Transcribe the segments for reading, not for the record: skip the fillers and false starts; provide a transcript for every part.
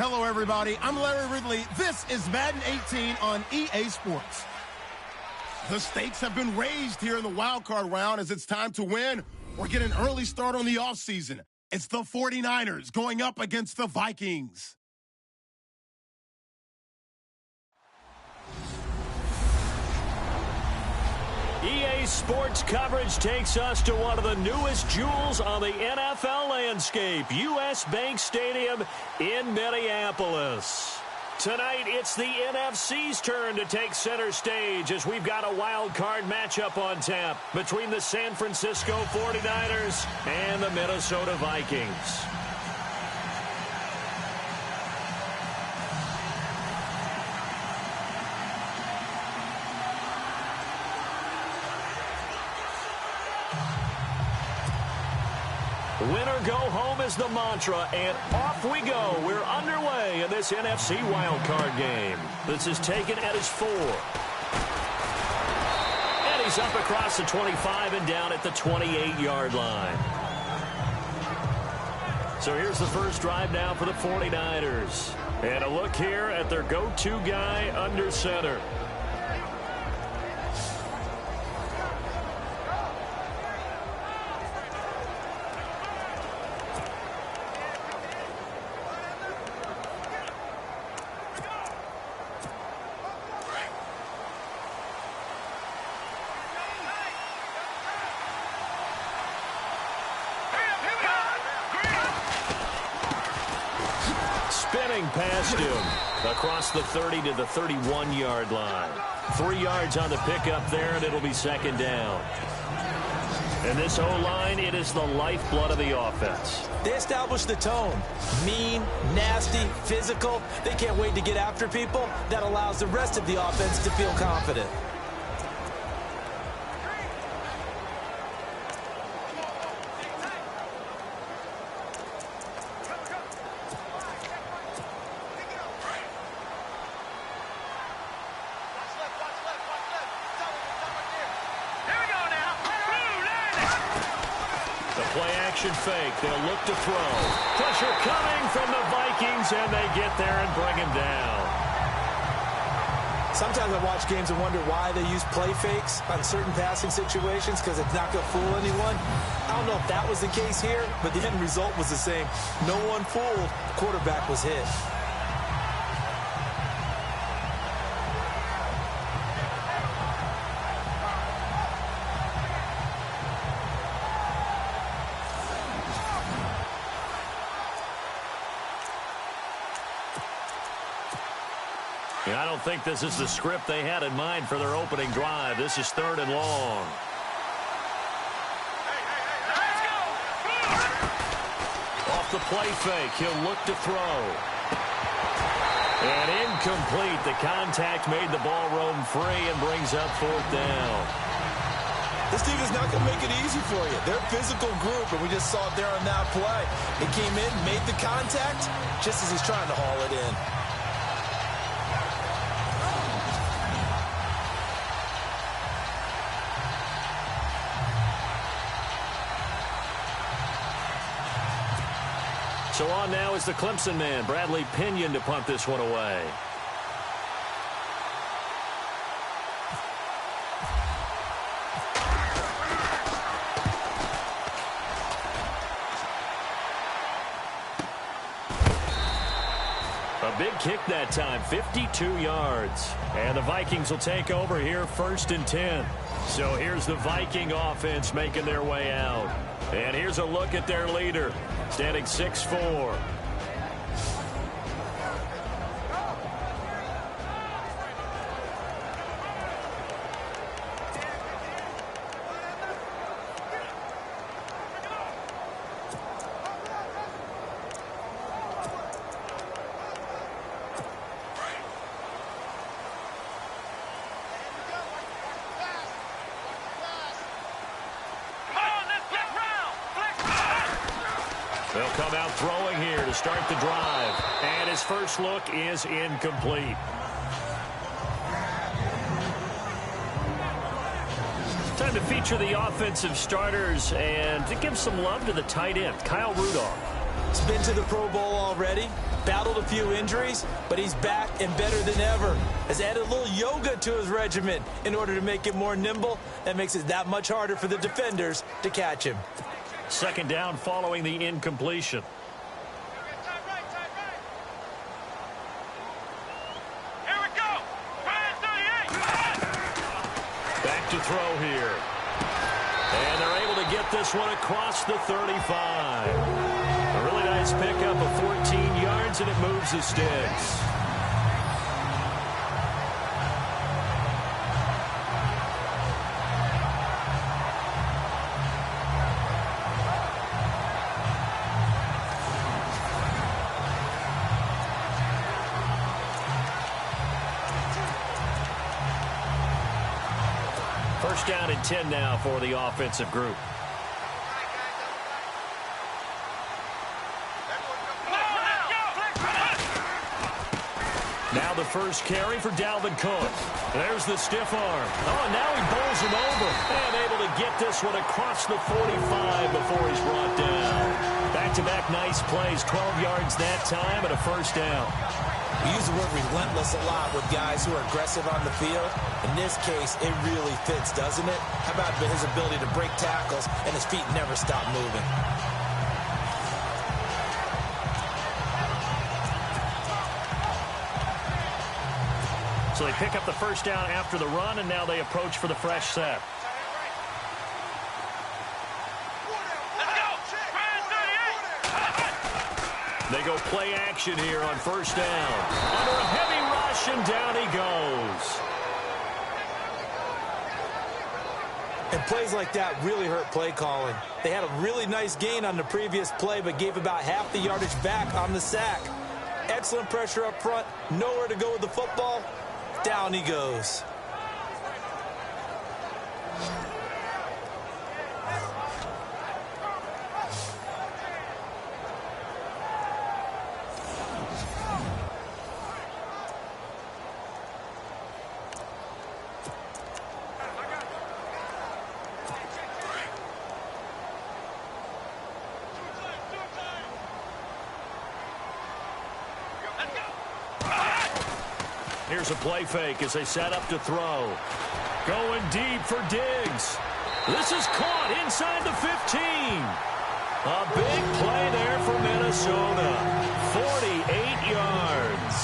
Hello, everybody. I'm Larry Ridley. This is Madden 18 on EA Sports. The stakes have been raised here in the wild card round as it's time to win or get an early start on the offseason. It's the 49ers going up against the Vikings. EA Sports coverage takes us to one of the newest jewels on the NFL landscape, US Bank Stadium in Minneapolis. Tonight, it's the NFC's turn to take center stage as we've got a wild card matchup on tap between the San Francisco 49ers and the Minnesota Vikings. Winner go home is the mantra, and off we go. We're underway in this NFC wildcard game. This is taken at his 4. And he's up across the 25 and down at the 28-yard line. So here's the first drive now for the 49ers. And a look here at their go-to guy under center. Past him across the 30 to the 31-yard line. 3 yards on the pickup there, and it'll be second down. And this O-line, it is the lifeblood of the offense. They establish the tone. Mean, nasty, physical. They can't wait to get after people. That allows the rest of the offense to feel confident. Fake. They'll look to throw. Pressure coming from the Vikings, and they get there and bring him down. Sometimes I watch games and wonder why they use play fakes on certain passing situations because it's not going to fool anyone. I don't know if that was the case here, but the end result was the same. No one fooled. Quarterback was hit. I don't think this is the script they had in mind for their opening drive. This is 3rd and long. Off the play fake, he'll look to throw. And incomplete. The contact made the ball roam free and brings up 4th down. This team is not going to make it easy for you. They're a physical group, and we just saw it there on that play. It came in, made the contact, just as he's trying to haul it in. So on now is the Clemson man, Bradley Pinion, to punt this one away. A big kick that time, 52 yards. And the Vikings will take over here, 1st and 10. So here's the Viking offense making their way out. And here's a look at their leader, standing 6'4". They'll come out throwing here to start the drive. And his first look is incomplete. Time to feature the offensive starters and to give some love to the tight end, Kyle Rudolph. He's been to the Pro Bowl already, battled a few injuries, but he's back and better than ever. Has added a little yoga to his regimen in order to make it more nimble. That makes it that much harder for the defenders to catch him. 2nd down following the incompletion. Here we go. Back to throw here. And they're able to get this one across the 35. A really nice pickup of 14 yards, and it moves the sticks. First down and 10 now for the offensive group. Now the first carry for Dalvin Cook. There's the stiff arm. Oh, and now he bowls him over. And able to get this one across the 45 before he's brought down. Back-to-back nice plays, 12 yards that time and a first down. We use the word relentless a lot with guys who are aggressive on the field. In this case, it really fits, doesn't it? How about his ability to break tackles and his feet never stop moving? So they pick up the first down after the run, and now they approach for the fresh set. They go play action here on first down. Under a heavy rush, and down he goes. And plays like that really hurt play calling. They had a really nice gain on the previous play, but gave about half the yardage back on the sack. Excellent pressure up front. Nowhere to go with the football. Down he goes. Here's a play fake as they set up to throw. Going deep for Diggs. This is caught inside the 15. A big play there for Minnesota. 48 yards.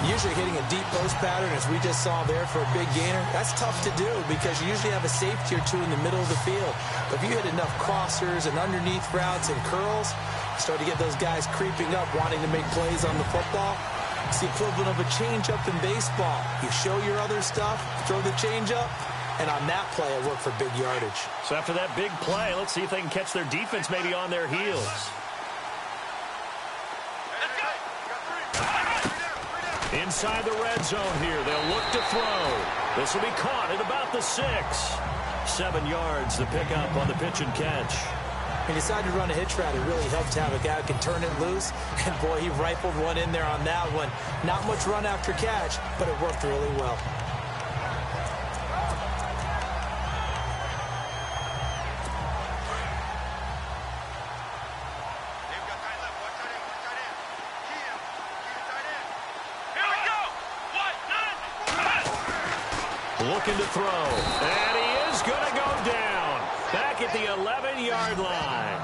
Usually hitting a deep post pattern, as we just saw there for a big gainer, that's tough to do because you usually have a safety or two in the middle of the field. But if you hit enough crossers and underneath routes and curls, start to get those guys creeping up, wanting to make plays on the football. It's the equivalent of a changeup in baseball. You show your other stuff, throw the changeup, and on that play, it worked for big yardage. So after that big play, let's see if they can catch their defense maybe on their heels. Inside the red zone here, they'll look to throw. This will be caught at about the 6. 7 yards to pick up on the pitch and catch. He decided to run a hitch route. It really helped to have a guy who can turn it loose. And, boy, he rifled one in there on that one. Not much run after catch, but it worked really well. Looking to throw. And he is going to go down. Back at the 11-yard line.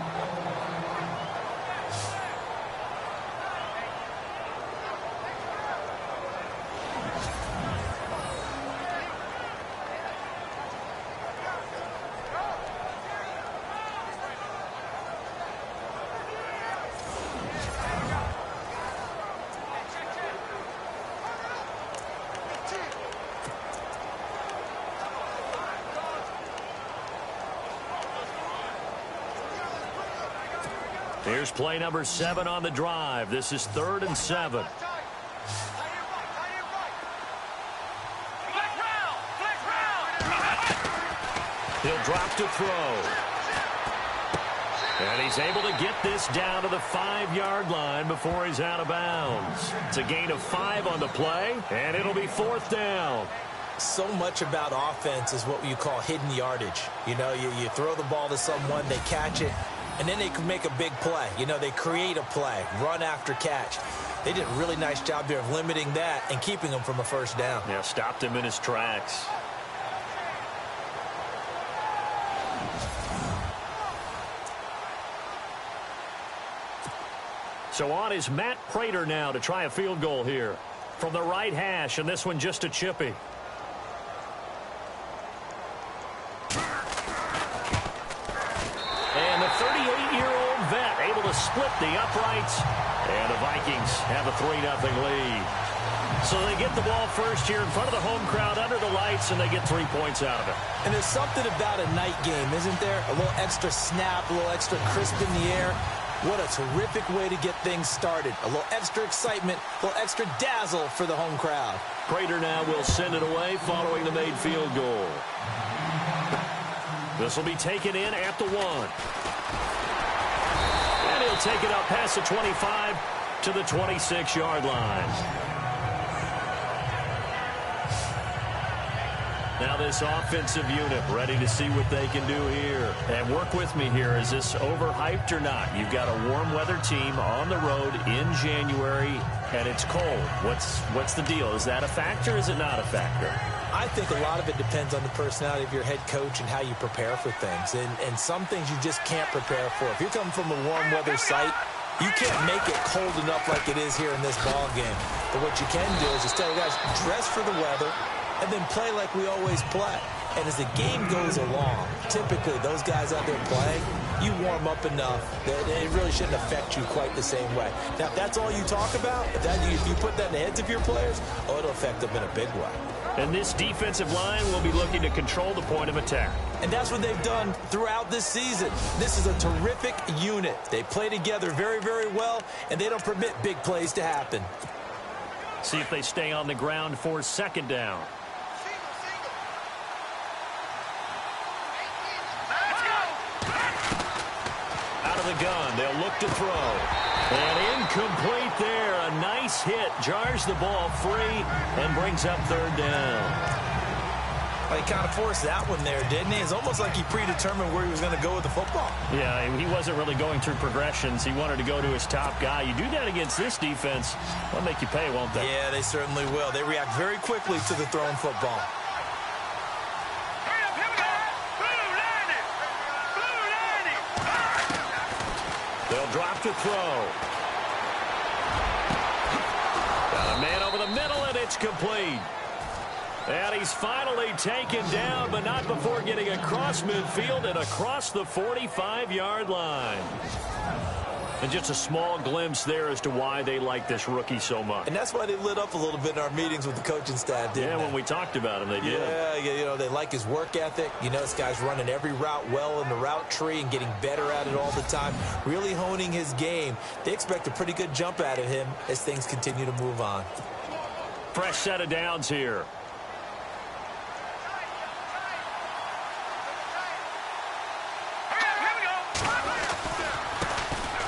Here's play number 7 on the drive. This is 3rd and 7. He'll drop to throw. And he's able to get this down to the 5-yard line before he's out of bounds. It's a gain of 5 on the play, and it'll be 4th down. So much about offense is what you call hidden yardage. You know, you throw the ball to someone, they catch it, and then they can make a big play. You know, they create a play, run after catch. They did a really nice job there of limiting that and keeping him from a first down. Yeah, stopped him in his tracks. So on is Matt Prater now to try a field goal here from the right hash, and this one just a chippy. And the 38-year-old vet able to split the uprights, and the Vikings have a 3-0 lead. So they get the ball first here in front of the home crowd under the lights, and they get 3 points out of it. And there's something about a night game, isn't there? A little extra snap, a little extra crisp in the air. What a terrific way to get things started. A little extra excitement, a little extra dazzle for the home crowd. Prater now will send it away following the made field goal. This will be taken in at the 1. And he'll take it up past the 25 to the 26-yard line. Now this offensive unit ready to see what they can do here. And work with me here. Is this overhyped or not? You've got a warm weather team on the road in January, and it's cold. What's the deal? Is that a factor or is it not a factor? I think a lot of it depends on the personality of your head coach and how you prepare for things. And some things you just can't prepare for. If you're coming from a warm weather site, you can't make it cold enough like it is here in this ball game. But what you can do is just tell the guys, dress for the weather, and then play like we always play. And as the game goes along, typically those guys out there playing, you warm up enough that it really shouldn't affect you quite the same way. Now, if that's all you talk about, if you put that in the heads of your players, it'll affect them in a big way. And this defensive line will be looking to control the point of attack. And that's what they've done throughout this season. This is a terrific unit. They play together very, very well, and they don't permit big plays to happen. See if they stay on the ground for 2nd down. The gun. They'll look to throw. And incomplete there. A nice hit. Jars the ball free and brings up 3rd down. Well, he kind of forced that one there, didn't he? It's almost like he predetermined where he was going to go with the football. Yeah, he wasn't really going through progressions. He wanted to go to his top guy. You do that against this defense, they'll make you pay, won't they? Yeah, they certainly will. They react very quickly to the thrown football. Drop to throw. Got a man over the middle, and it's complete. And he's finally taken down, but not before getting across midfield and across the 45-yard line. And just a small glimpse there as to why they like this rookie so much. And that's why they lit up a little bit in our meetings with the coaching staff, didn't they? When we talked about him, they did. Yeah, you know, they like his work ethic. You know, this guy's running every route well in the route tree and getting better at it all the time, really honing his game. They expect a pretty good jump out of him as things continue to move on. Fresh set of downs here.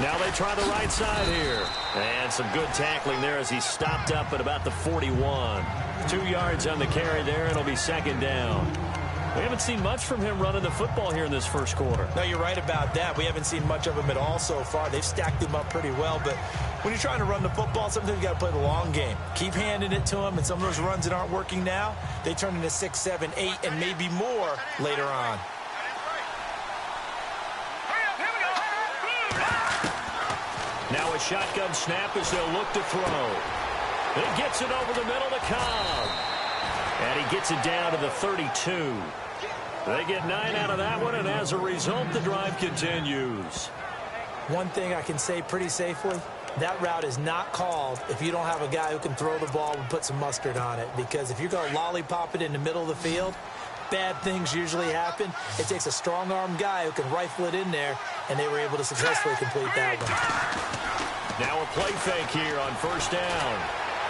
Now they try the right side here. And some good tackling there as he stopped up at about the 41. 2 yards on the carry there, and it'll be 2nd down. We haven't seen much from him running the football here in this first quarter. No, you're right about that. We haven't seen much of him at all so far. They've stacked him up pretty well, but when you're trying to run the football, sometimes you got to play the long game. Keep handing it to him, and some of those runs that aren't working now, they turn into 6, 7, 8, and maybe more later on. Now a shotgun snap as they'll look to throw. He gets it over the middle to Cobb. And he gets it down to the 32. They get 9 out of that one, and as a result, the drive continues. One thing I can say pretty safely, that route is not called if you don't have a guy who can throw the ball and put some mustard on it. Because if you're going to lollipop it in the middle of the field, bad things usually happen. It takes a strong-arm guy who can rifle it in there, and they were able to successfully complete that one. Now a play fake here on first down.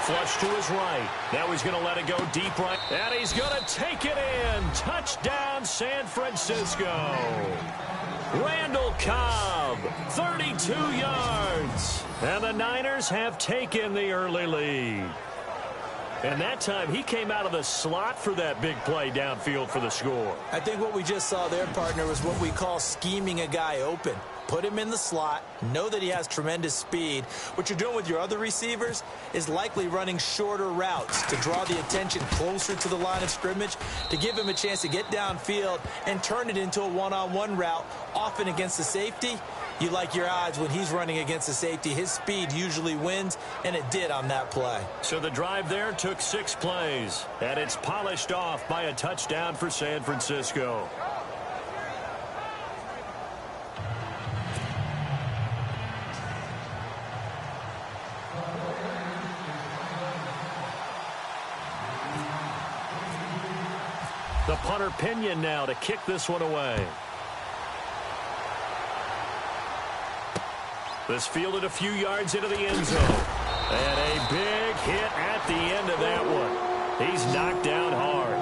Flush to his right. Now he's going to let it go deep right. And he's going to take it in. Touchdown, San Francisco. Randall Cobb, 32 yards. And the Niners have taken the early lead. And that time, he came out of the slot for that big play downfield for the score. I think what we just saw there, partner, was what we call scheming a guy open. Put him in the slot, know that he has tremendous speed. What you're doing with your other receivers is likely running shorter routes to draw the attention closer to the line of scrimmage, to give him a chance to get downfield and turn it into a one-on-one route, often against the safety. You like your odds when he's running against the safety. His speed usually wins, and it did on that play. So the drive there took 6 plays, and it's polished off by a touchdown for San Francisco. The punter Pinion now to kick this one away. This fielded a few yards into the end zone. And a big hit at the end of that one. He's knocked down hard.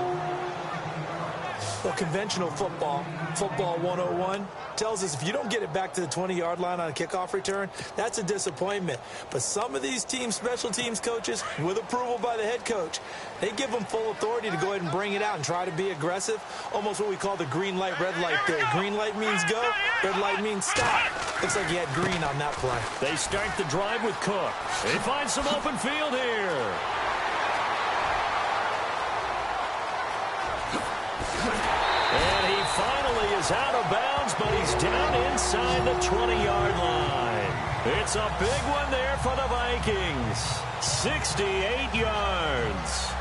Well, conventional football 101, tells us if you don't get it back to the 20-yard line on a kickoff return, that's a disappointment. But some of these teams, special teams coaches, with approval by the head coach, they give them full authority to go ahead and bring it out and try to be aggressive, almost what we call the green light, red light theory. Green light means go, red light means stop. Looks like he had green on that play. They start the drive with Cook. They find some open field here. And he finally is out of bounds, but he's down inside the 20-yard line. It's a big one there for the Vikings. 68 yards.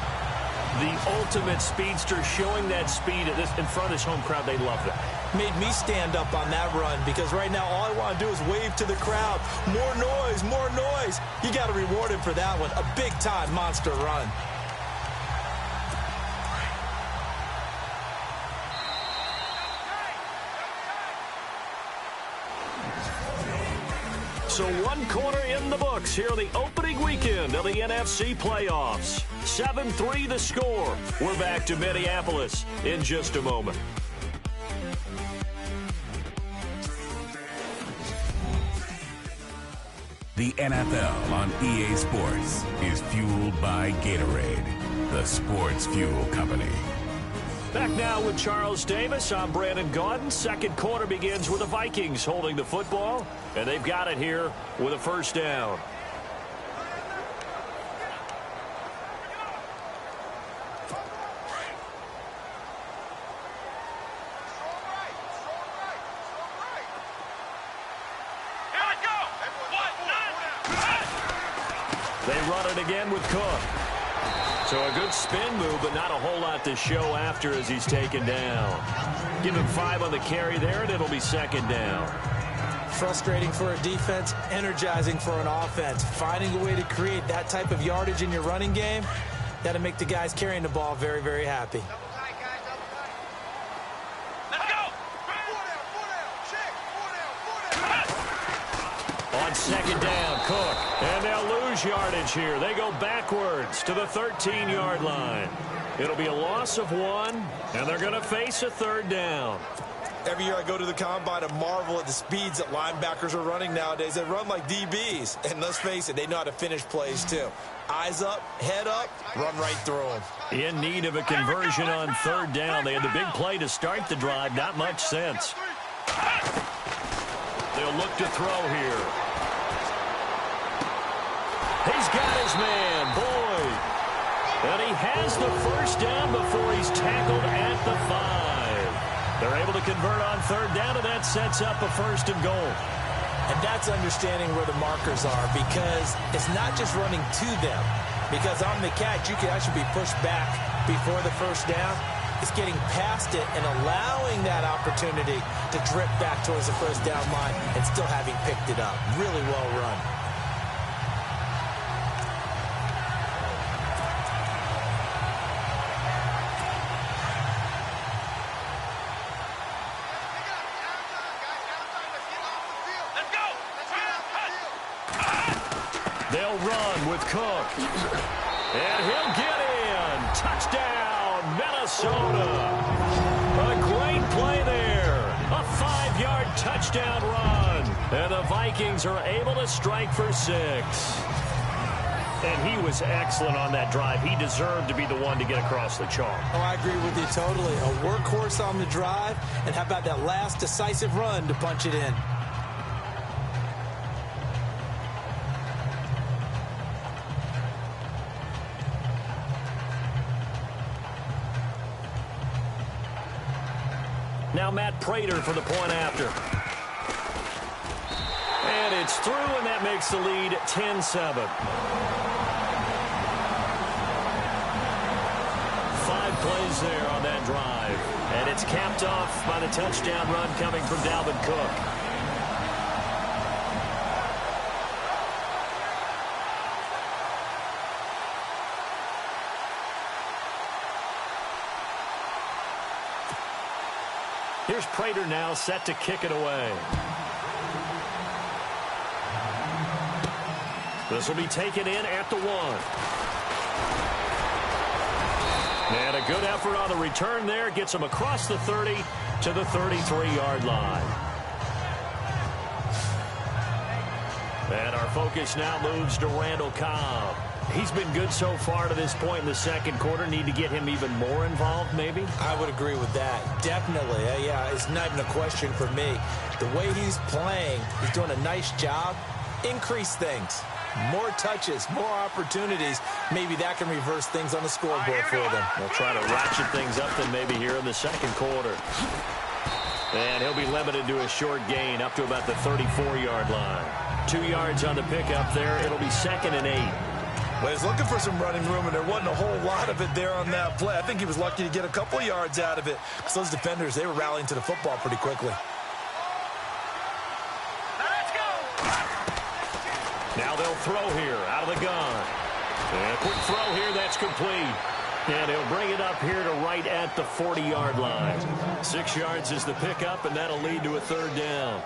The ultimate speedster, showing that speed in front of this home crowd. They love that. Made me stand up on that run because right now all I want to do is wave to the crowd. More noise, more noise. You got to reward him for that one. A big-time monster run. So 1 quarter in the books here on the opening weekend of the NFC playoffs. 7-3 the score. We're back to Minneapolis in just a moment. The NFL on EA Sports is fueled by Gatorade, the sports fuel company. Back now with Charles Davis. I'm Brandon Gaudin. Second quarter begins with the Vikings holding the football, and they've got it here with a first down. They run it again with Cook. So a good spin move, but not a whole lot to show after as he's taken down. Give him 5 on the carry there, and it'll be second down. Frustrating for a defense, energizing for an offense. Finding a way to create that type of yardage in your running game, got to make the guys carrying the ball very, very happy. On second down, Cook. And they'll lose yardage here. They go backwards to the 13-yard line. It'll be a loss of 1, and they're going to face a third down. Every year I go to the combine and marvel at the speeds that linebackers are running nowadays. They run like DBs. And let's face it, they know how to finish plays too. Eyes up, head up, run right through them. In need of a conversion on third down. They had the big play to start the drive. Not much sense. They'll look to throw here. He's got his man, Boyd. And he has the first down before he's tackled at the 5. They're able to convert on third down, and that sets up a first and goal. And that's understanding where the markers are, because it's not just running to them. Because on the catch, you can actually be pushed back before the first down. It's getting past it and allowing that opportunity to drip back towards the first down line and still having picked it up. Really well run. They'll run with Cook. And he'll get in. Touchdown, Minnesota. A great play there. A 5-yard touchdown run. And the Vikings are able to strike for 6. And he was excellent on that drive. He deserved to be the one to get across the chalk. Oh, I agree with you totally. A workhorse on the drive. And how about that last decisive run to punch it in? Now Matt Prater for the point after. And it's through, and that makes the lead 10-7. 5 plays there on that drive. And it's capped off by the touchdown run coming from Dalvin Cook. Here's Prater now set to kick it away. This will be taken in at the 1. And a good effort on the return there. Gets him across the 30 to the 33-yard line. And our focus now moves to Randall Cobb. He's been good so far to this point in the second quarter. Need to get him even more involved, maybe? I would agree with that. Definitely. Yeah, it's not even a question for me. The way he's playing, he's doing a nice job. Increase things. More touches, more opportunities. Maybe that can reverse things on the scoreboard for them. They'll try to ratchet things up then maybe here in the second quarter. And he'll be limited to a short gain up to about the 34-yard line. 2 yards on the pickup there. It'll be 2nd and 8. Well, he's looking for some running room, and there wasn't a whole lot of it there on that play. I think he was lucky to get a couple yards out of it because those defenders, they were rallying to the football pretty quickly. Now they'll throw here out of the gun. And a quick throw here, that's complete. And he'll bring it up here to right at the 40-yard line. 6 yards is the pickup, and that'll lead to a 3rd down.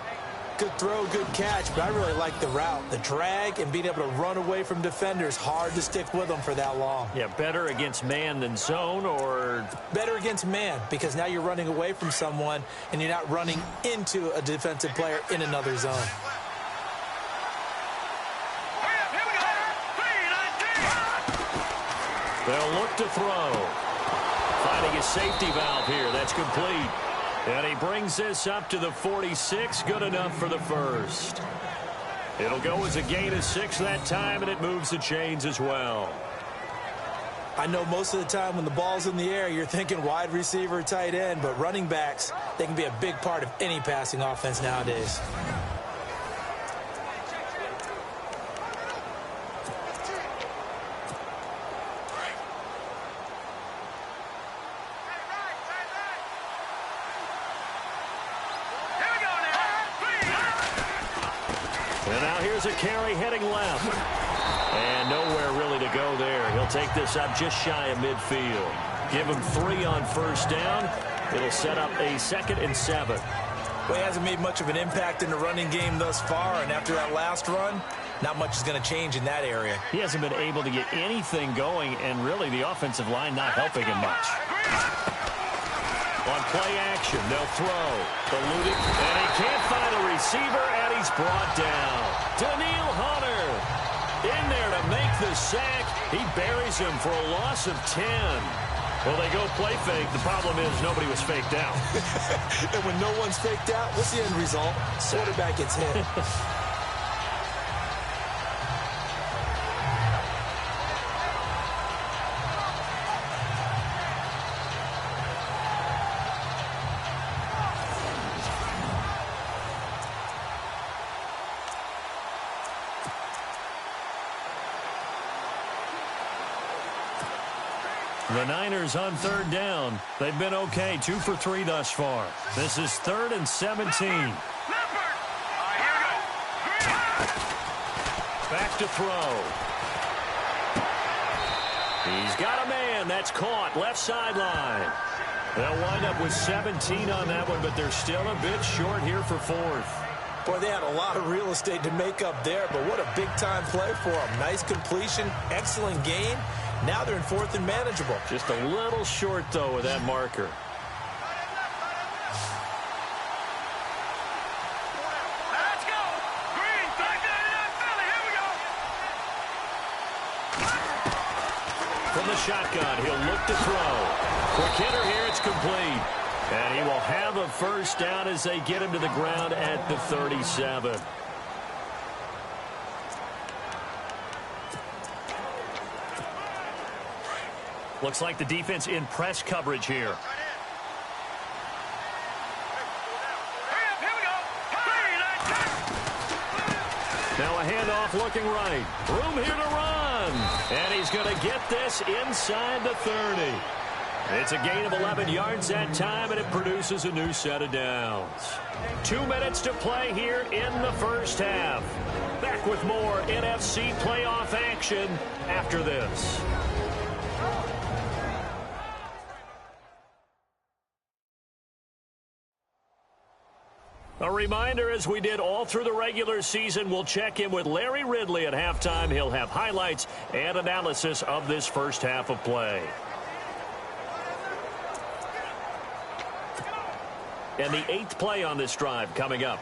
Good throw, good catch, but I really like the route. The drag and being able to run away from defenders, hard to stick with them for that long. Yeah, better against man than zone, or? Better against man, because now you're running away from someone, and you're not running into a defensive player in another zone. They'll look to throw. Finding a safety valve here. That's complete. And he brings this up to the 46. Good enough for the first. It'll go as a gain of 6 that time, and it moves the chains as well. I know most of the time when the ball's in the air, you're thinking wide receiver, tight end, but running backs, they can be a big part of any passing offense nowadays. A carry heading left. And nowhere really to go there. He'll take this up just shy of midfield. Give him 3 on 1st down. It'll set up a 2nd and 7. Well, he hasn't made much of an impact in the running game thus far, and after that last run, not much is going to change in that area. He hasn't been able to get anything going, and really the offensive line not helping him much. On play action, they'll throw. Eluding, and he can't find a receiver, and he's brought down. Daniil Hunter in there to make the sack. He buries him for a loss of 10. Well, they go play fake. The problem is nobody was faked out. And when no one's faked out, what's the end result? Quarterback gets hit. The Niners on 3rd down. They've been okay, 2 for 3 thus far. This is 3rd and 17. Back to throw. He's got a man. That's caught. Left sideline. They'll wind up with 17 on that one, but they're still a bit short here for 4th. Boy, they had a lot of real estate to make up there, but what a big-time play for them. Nice completion, excellent gain. Now they're in 4th and manageable. Just a little short, though, with that marker. Let's go. Green, 599 Philly. Here we go. From the shotgun, he'll look to throw. Quick hitter here, it's complete. And he will have a first down as they get him to the ground at the 37. Looks like the defense in press coverage here. Now a handoff looking right. Room here to run. And he's going to get this inside the 30. It's a gain of 11 yards that time, and it produces a new set of downs. 2 minutes to play here in the first half. Back with more NFC playoff action after this. A reminder, as we did all through the regular season, we'll check in with Larry Ridley at halftime. He'll have highlights and analysis of this first half of play. And the 8th play on this drive coming up.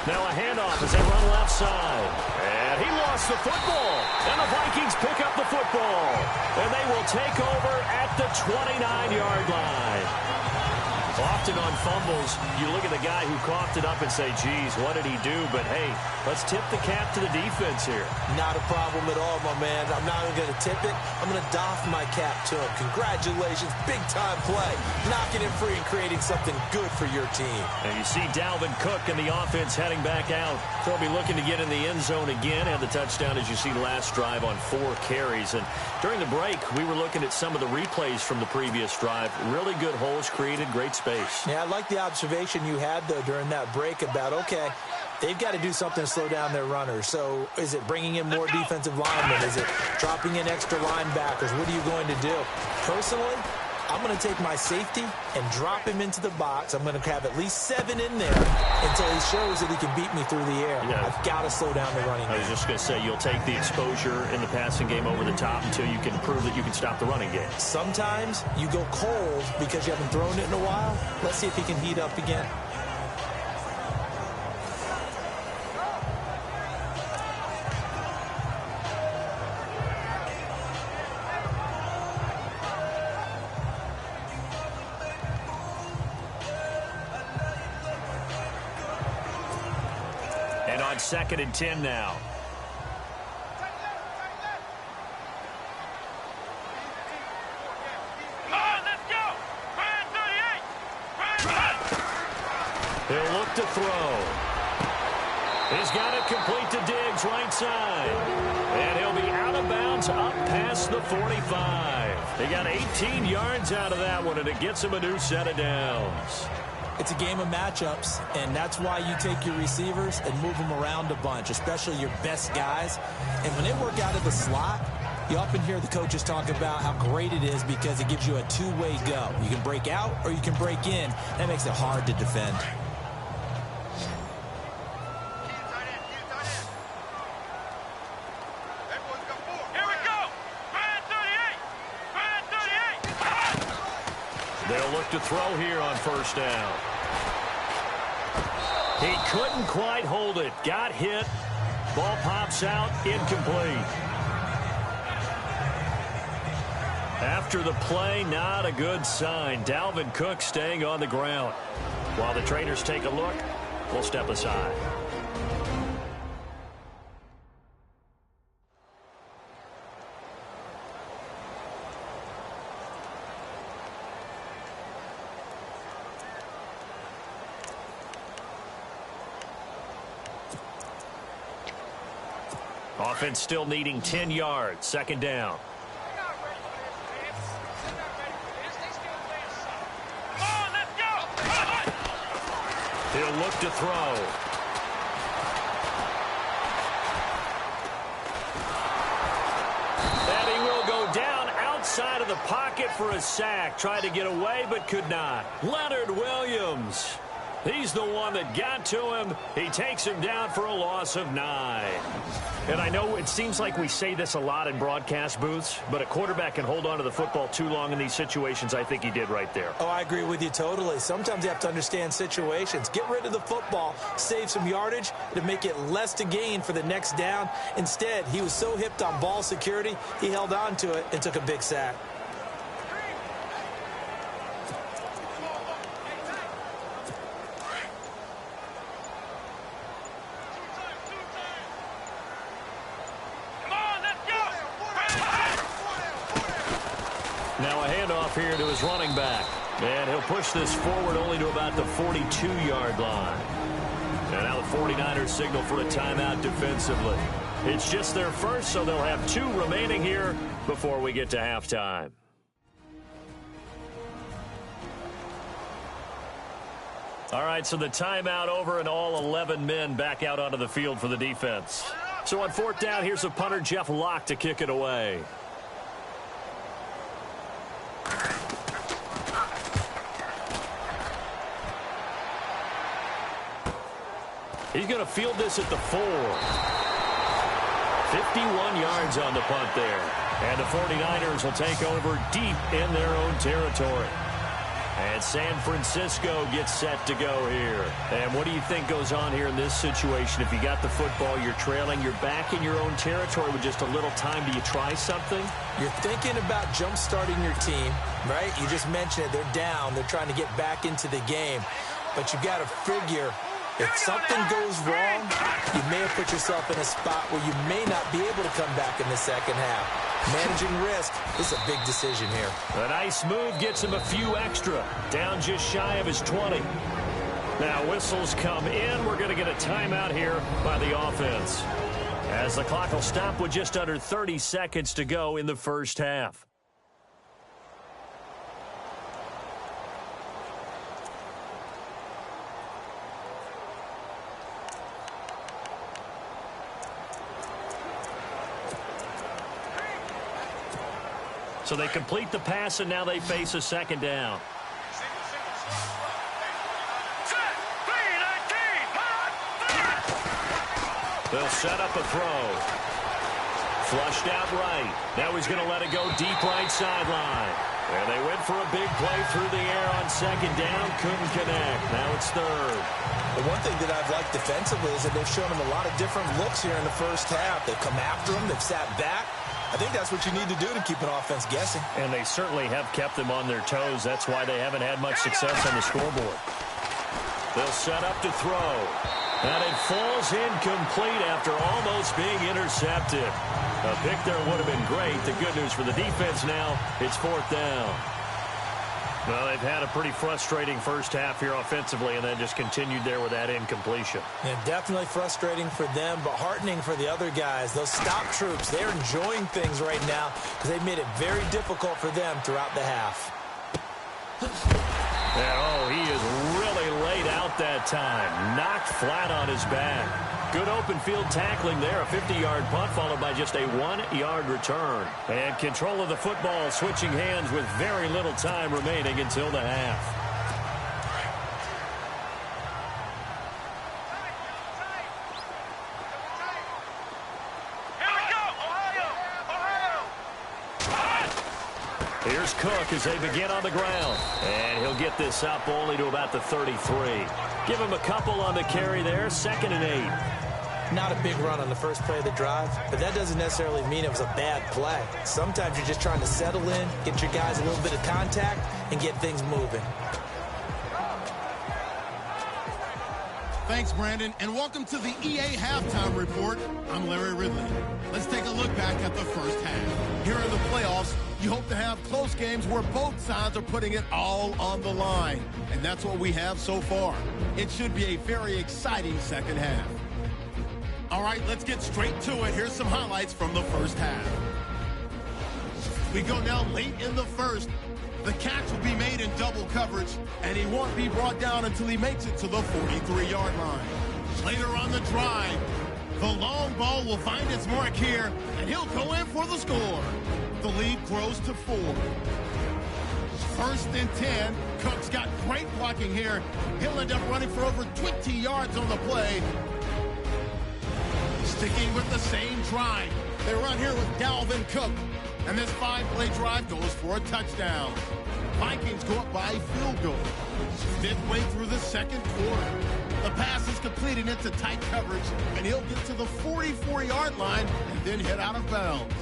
Now a handoff as they run left side. And he lost the football. And the Vikings pick up the football. And they will take over at the 29-yard line. Often on fumbles, you look at the guy who coughed it up and say, geez, what did he do? But, hey, let's tip the cap to the defense here. Not a problem at all, my man. I'm not even going to tip it. I'm going to doff my cap to him. Congratulations. Big-time play. Knocking it free and creating something good for your team. And you see Dalvin Cook and the offense heading back out. They'll be looking to get in the end zone again. Had the touchdown, as you see, last drive on 4 carries. And during the break, we were looking at some of the replays from the previous drive. Really good holes created, great space. Yeah, I like the observation you had, though, during that break about, okay, they've got to do something to slow down their runners. So is it bringing in more defensive linemen? Is it dropping in extra linebackers? What are you going to do? Personally, I'm going to take my safety and drop him into the box. I'm going to have at least 7 in there until he shows that he can beat me through the air. Yeah. I've got to slow down the running game. I was just going to say, you'll take the exposure in the passing game over the top until you can prove that you can stop the running game. Sometimes you go cold because you haven't thrown it in a while. Let's see if he can heat up again. And on 2nd and 10 now. He'll look to throw. He's got it complete to Diggs, right side. And he'll be out of bounds up past the 45. He got 18 yards out of that one, and it gets him a new set of downs. It's a game of matchups, and that's why you take your receivers and move them around a bunch, especially your best guys. And when they work out of the slot, you often hear the coaches talk about how great it is because it gives you a two-way go. You can break out or you can break in. That makes it hard to defend. They'll look to throw here on first down. He couldn't quite hold it. Got hit. Ball pops out. Incomplete. After the play, not a good sign. Dalvin Cook staying on the ground. While the trainers take a look, we'll step aside. Offense still needing 10 yards. 2nd down. He'll look to throw. And he will go down outside the pocket for a sack. Tried to get away, but could not. Leonard Williams. He's the one that got to him. He takes him down for a loss of 9. And I know it seems like we say this a lot in broadcast booths, but a quarterback can hold on to the football too long in these situations. I think he did right there. Oh, I agree with you totally. Sometimes you have to understand situations. Get rid of the football, save some yardage to make it less to gain for the next down. Instead, he was so hipped on ball security, he held on to it and took a big sack. Now a handoff here to his running back. And he'll push this forward only to about the 42-yard line. And now the 49ers signal for a timeout defensively. It's just their first, so they'll have 2 remaining here before we get to halftime. All right, so the timeout over and all 11 men back out onto the field for the defense. So on 4th down, here's a punter, Jeff Locke, to kick it away. He's going to field this at the 4. 51 yards on the punt there. And the 49ers will take over deep in their own territory. And San Francisco gets set to go here. And what do you think goes on here in this situation? If you got the football, you're trailing, you're back in your own territory with just a little time. Do you try something? You're thinking about jump-starting your team, right? You just mentioned it. They're down. They're trying to get back into the game. But you've got to figure, if something goes wrong, you may have put yourself in a spot where you may not be able to come back in the second half. Managing risk is a big decision here. A nice move gets him a few extra. Down just shy of his 20. Now whistles come in. We're going to get a timeout here by the offense, as the clock will stop with just under 30 seconds to go in the first half. So they complete the pass, and now they face a second down. They'll set up a throw. Flushed out right. Now he's going to let it go deep right sideline. And they went for a big play through the air on second down. Couldn't connect. Now it's 3rd. The one thing that I've liked defensively is that they've shown him a lot of different looks here in the first half. They've come after him. They've sat back. I think that's what you need to do to keep an offense guessing. And they certainly have kept them on their toes. That's why they haven't had much success on the scoreboard. They'll set up to throw. And it falls incomplete after almost being intercepted. A pick there would have been great. The good news for the defense now, it's 4th down. Well, they've had a pretty frustrating first half here offensively, and then just continued there with that incompletion. Yeah, definitely frustrating for them, but heartening for the other guys. Those stop troops, they're enjoying things right now because they've made it very difficult for them throughout the half. And, oh, he is really laid out that time. Knocked flat on his back. Good open field tackling there. A 50-yard punt followed by just a 1-yard return. And control of the football switching hands with very little time remaining until the half. Here's Cook as they begin on the ground. And he'll get this up only to about the 33. Give him a couple on the carry there. 2nd and 8. Not a big run on the first play of the drive, but that doesn't necessarily mean it was a bad play. Sometimes you're just trying to settle in, get your guys a little bit of contact, and get things moving. Thanks, Brandon, and welcome to the EA Halftime Report. I'm Larry Ridley. Let's take a look back at the first half. Here in the playoffs, you hope to have close games where both sides are putting it all on the line, and that's what we have so far. It should be a very exciting second half. All right, let's get straight to it. Here's some highlights from the first half. We go now late in the first. The catch will be made in double coverage, and he won't be brought down until he makes it to the 43-yard line. Later on the drive, the long ball will find its mark here, and he'll go in for the score. the lead grows to 4. 1st and 10. Cook's got great blocking here. He'll end up running for over 20 yards on the play. Sticking with the same drive. They run here with Dalvin Cook. And this 5-play drive goes for a touchdown. Vikings go up by a field goal. Midway through the 2nd quarter. The pass is completed into tight coverage, and he'll get to the 44-yard line and then head out of bounds.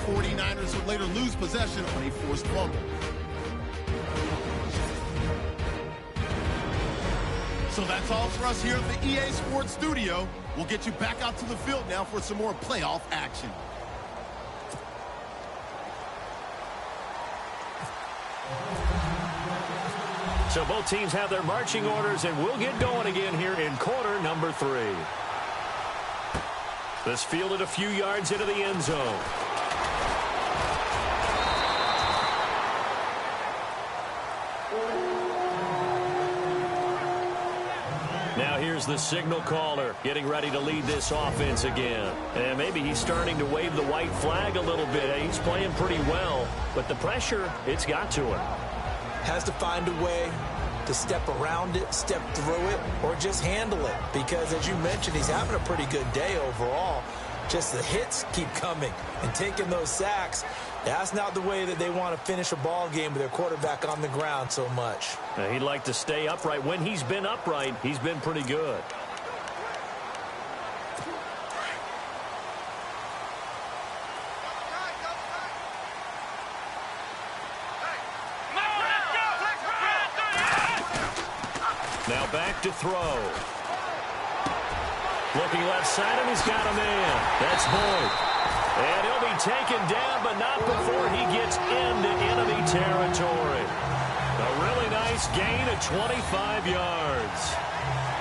49ers would later lose possession on a forced fumble. So that's all for us here at the EA Sports Studio. We'll get you back out to the field now for some more playoff action. So both teams have their marching orders, and we'll get going again here in quarter number 3. This fielded a few yards into the end zone. Now here's the signal caller getting ready to lead this offense again. And maybe he's starting to wave the white flag a little bit. He's playing pretty well, but the pressure, it's got to him. Has to find a way to step around it, step through it, or just handle it. Because, as you mentioned, he's having a pretty good day overall. Just the hits keep coming and taking those sacks. That's not the way that they want to finish a ball game with their quarterback on the ground so much. Now, he'd like to stay upright. When he's been upright, he's been pretty good. Now back to throw. Looking left side, and he's got a man. That's Boyd. And he'll be taken down, but not before he gets into enemy territory. A really nice gain of 25 yards.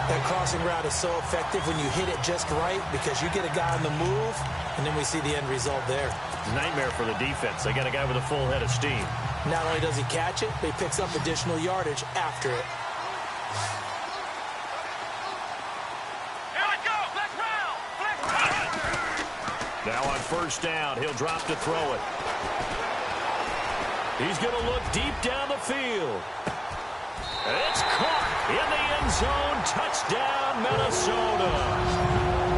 That crossing route is so effective when you hit it just right because you get a guy on the move, and then we see the end result there. Nightmare for the defense. They got a guy with a full head of steam. Not only does he catch it, but he picks up additional yardage after it. Now on 1st down, he'll drop to throw it. He's going to look deep down the field. And it's caught in the end zone. Touchdown, Minnesota.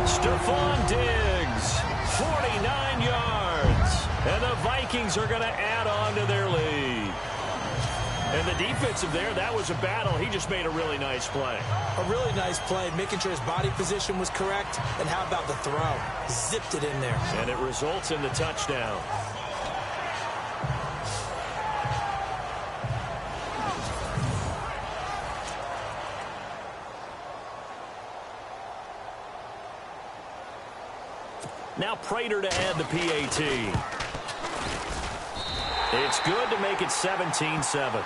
Stephon Diggs, 49 yards. And the Vikings are going to add on to their lead. And the defensive there, that was a battle. He just made a really nice play. A really nice play, making sure his body position was correct. And how about the throw? Zipped it in there. And it results in the touchdown. Now Prater to add the PAT. It's good to make it 17-7.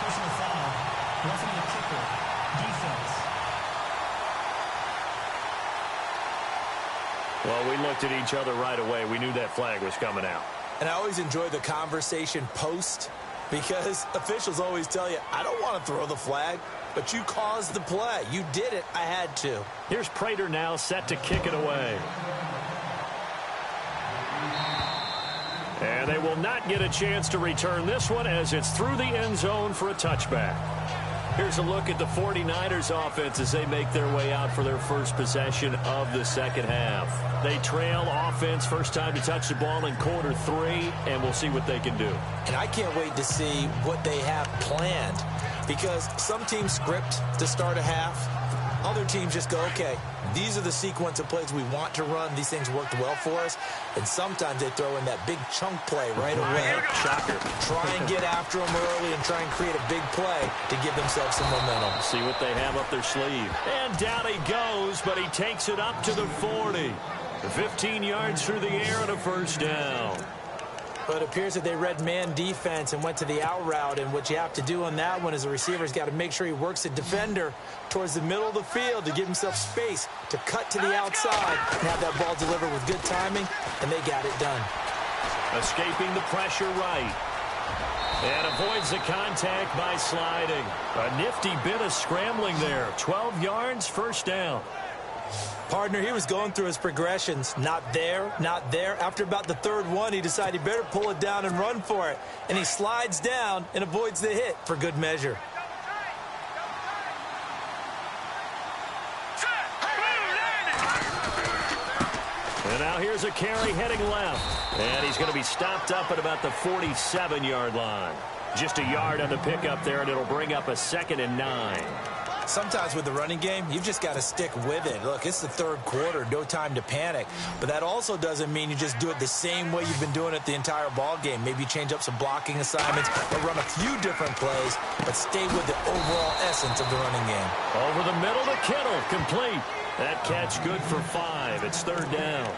Personal foul. Roughing the kicker. Defense. Well, we looked at each other right away. We knew that flag was coming out. And I always enjoy the conversation post because officials always tell you, I don't want to throw the flag, but you caused the play. You did it. I had to. Here's Prater now set to kick it away. And they will not get a chance to return this one as it's through the end zone for a touchback. Here's a look at the 49ers offense as they make their way out for their first possession of the second half. They trail offense first time to touch the ball in quarter 3, and we'll see what they can do. And I can't wait to see what they have planned because some teams script to start a half. Other teams just go, okay, these are the sequence of plays we want to run. These things worked well for us. And sometimes they throw in that big chunk play right away. Shocker. Try and get after them early and try and create a big play to give themselves some momentum. See what they have up their sleeve. And down he goes, but he takes it up to the 40. 15 yards through the air and a first down. But it appears that they read man defense and went to the out route. And what you have to do on that one is the receiver's got to make sure he works the defender towards the middle of the field to give himself space to cut to the outside and have that ball delivered with good timing, and they got it done. Escaping the pressure right. And avoids the contact by sliding. A nifty bit of scrambling there. 12 yards, first down. Partner, he was going through his progressions. Not there, not there. After about the third one, he decided he better pull it down and run for it. And he slides down and avoids the hit for good measure. And now here's a carry heading left. And he's going to be stopped up at about the 47-yard line. Just a yard on the pickup there, and it'll bring up a 2nd and 9. Sometimes with the running game, you've just got to stick with it. Look, it's the third quarter, no time to panic. But that also doesn't mean you just do it the same way you've been doing it the entire ball game. Maybe change up some blocking assignments or run a few different plays, but stay with the overall essence of the running game. Over the middle to Kittle, complete. That catch good for 5. It's 3rd down.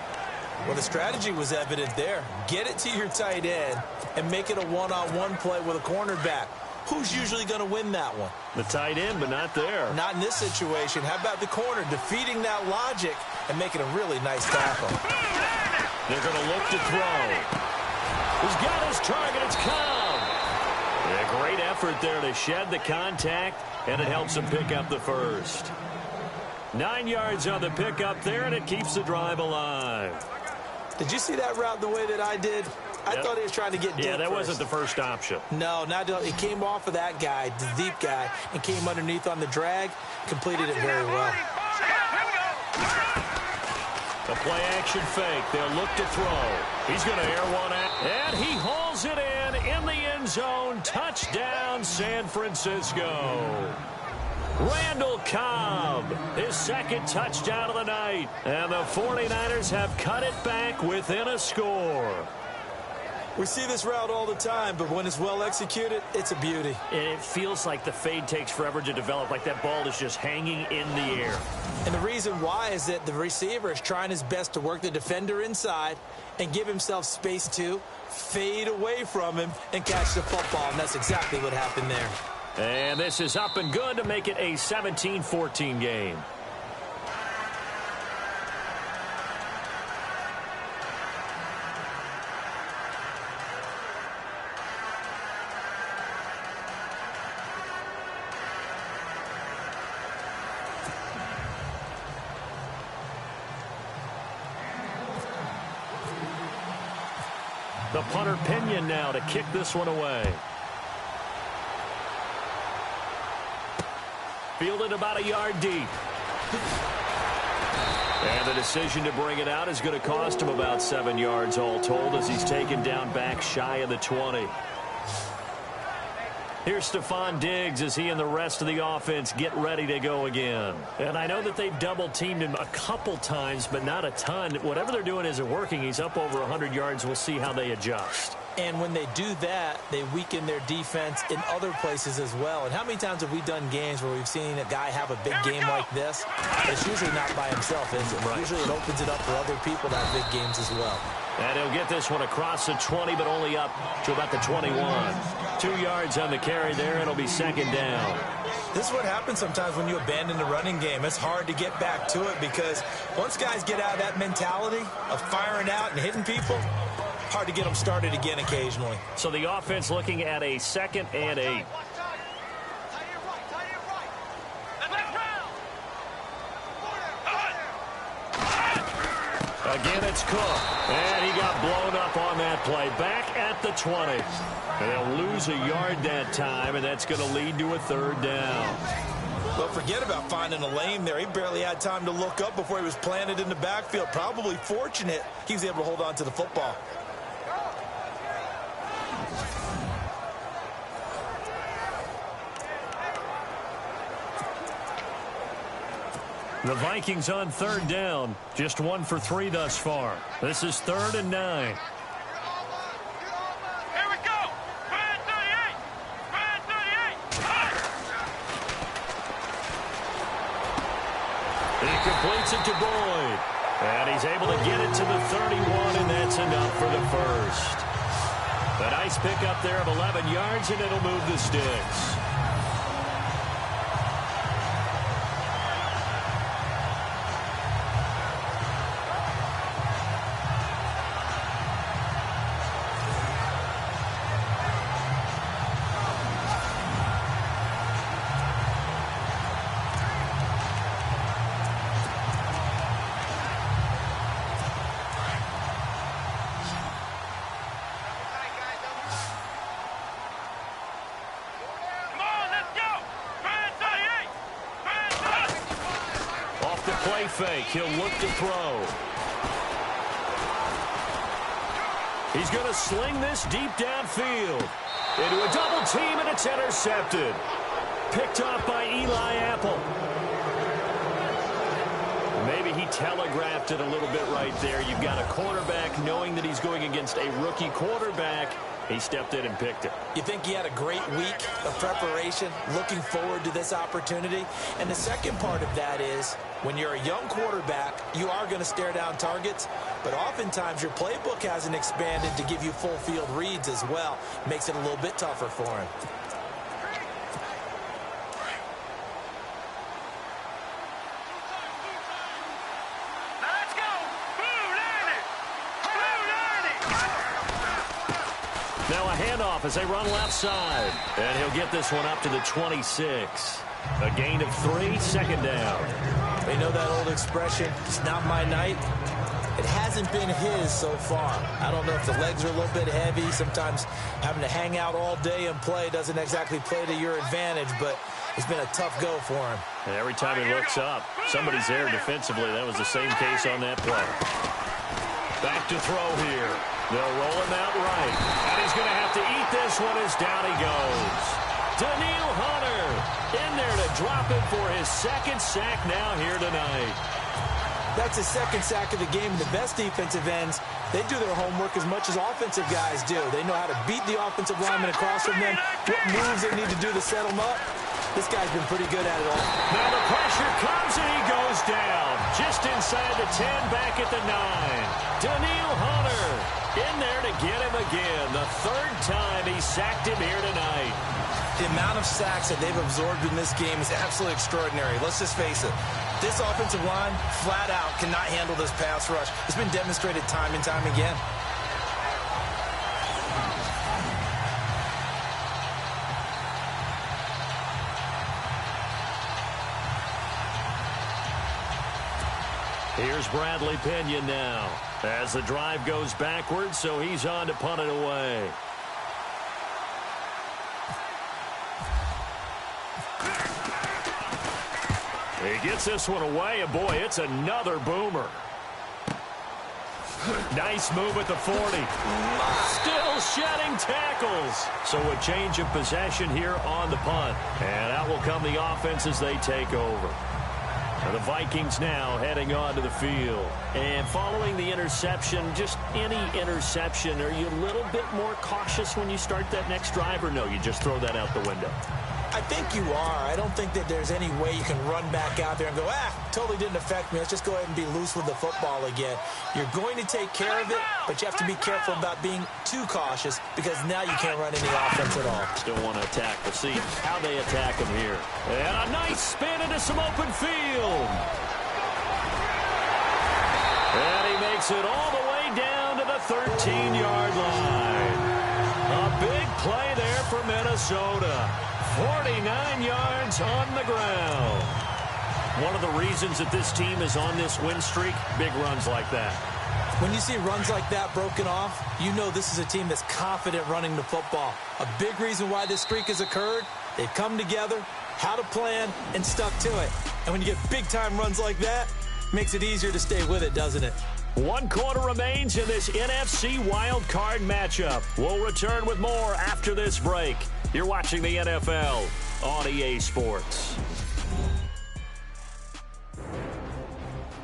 Well, the strategy was evident there. Get it to your tight end and make it a one-on-one play with a cornerback. Who's usually going to win that one? The tight end, but not there. Not in this situation. How about the corner defeating that logic and making a really nice tackle? They're going to look to throw. He's got his target. It's Cobb. A great effort there to shed the contact, and it helps him pick up the first. 9 yards on the pickup there, and it keeps the drive alive. Did you see that route the way that I did? I thought he was trying to get deep. Yeah, that first. wasn't the first option. No, it came off of that guy, the deep guy, and came underneath on the drag, completed it very well. The play-action fake. They'll look to throw. He's going to air one out, and he hauls it in the end zone. Touchdown, San Francisco. Randall Cobb, his 2nd touchdown of the night. And the 49ers have cut it back within a score. We see this route all the time, but when it's well executed, it's a beauty. It feels like the fade takes forever to develop, like that ball is just hanging in the air. And the reason why is that the receiver is trying his best to work the defender inside and give himself space to fade away from him and catch the football, and that's exactly what happened there. And this is up and good to make it a 17-14 game. The punter Pinion now to kick this one away. Fielded about a yard deep. And the decision to bring it out is going to cost him about 7 yards all told as he's taken down back shy of the 20. Here's Stephon Diggs as he and the rest of the offense get ready to go again. And I know that they've double-teamed him a couple times, but not a ton. Whatever they're doing isn't working. He's up over 100 yards. We'll see how they adjust. And when they do that, they weaken their defense in other places as well. And how many times have we done games where we've seen a guy have a big game like this? It's usually not by himself, is it? Right. Usually it opens it up for other people to have big games as well. And he'll get this one across the 20, but only up to about the 21. 2 yards on the carry there. It'll be 2nd down. This is what happens sometimes when you abandon the running game. It's hard to get back to it because once guys get out of that mentality of firing out and hitting people, hard to get them started again occasionally. So the offense looking at a 2nd and 8. Again, it's Cook. And he got blown up on that play. Back at the 20. And they'll lose a yard that time, and that's going to lead to a 3rd down. Well, forget about finding a lane there. He barely had time to look up before he was planted in the backfield. Probably fortunate he was able to hold on to the football. The Vikings on 3rd down. Just 1 for 3 thus far. This is 3rd and 9. Here we go. Brand 38. Brand 38. He completes it to Boyd. And he's able to get it to the 31, and that's enough for the first. A nice pickup there of 11 yards, and it'll move the sticks. play fake. He'll look to throw. He's going to sling this deep downfield. Into a double team, and it's intercepted. Picked off by Eli Apple. Maybe he telegraphed it a little bit right there. You've got a quarterback knowing that he's going against a rookie quarterback. He stepped in and picked it. You think he had a great week of preparation, looking forward to this opportunity? And the second part of that is, when you're a young quarterback, you are going to stare down targets, but oftentimes your playbook hasn't expanded to give you full field reads as well. Makes it a little bit tougher for him. Now a handoff as they run left side. And he'll get this one up to the 26. A gain of 3, second down. They know that old expression, it's not my night. It hasn't been his so far. I don't know if the legs are a little bit heavy. Sometimes having to hang out all day and play doesn't exactly play to your advantage, but it's been a tough go for him. And every time he looks up, somebody's there defensively. That was the same case on that play. Back to throw here. They'll roll him out right. And he's going to have to eat this one as down he goes. Daniil Hunter in there to drop him for his second sack now here tonight. That's his second sack of the game. The best defensive ends, they do their homework as much as offensive guys do. They know how to beat the offensive lineman across from them, what moves they need to do to set them up. This guy's been pretty good at it all. Now the pressure comes and he goes down. Just inside the 10, back at the 9. Daniil Hunter in there to get him again. The third time he sacked him here tonight. The amount of sacks that they've absorbed in this game is absolutely extraordinary. Let's just face it. This offensive line, flat out, cannot handle this pass rush. It's been demonstrated time and time again. Here's Bradley Pinion now as the drive goes backwards, so he's on to punt it away. He gets this one away, and boy, it's another boomer. Nice move at the 40. Still shedding tackles. So a change of possession here on the punt. And out will come the offense as they take over. And the Vikings now heading onto the field. And following the interception, just any interception, are you a little bit more cautious when you start that next drive, or no, you just throw that out the window? I think you are. I don't think that there's any way you can run back out there and go, totally didn't affect me. Let's just go ahead and be loose with the football again. You're going to take care of it, but you have to be careful about being too cautious because now you can't run any offense at all. Still want to attack. We'll see how they attack him here. And a nice spin into some open field. And he makes it all the way down to the 13-yard line. A big play there for Minnesota. 49 yards on the ground. One of the reasons that this team is on this win streak, big runs like that. When you see runs like that broken off, you know this is a team that's confident running the football. A big reason why this streak has occurred, they've come together, had a plan, and stuck to it. And when you get big-time runs like that, it makes it easier to stay with it, doesn't it? 1 quarter remains in this NFC Wild Card matchup. We'll return with more after this break. You're watching the NFL on EA Sports.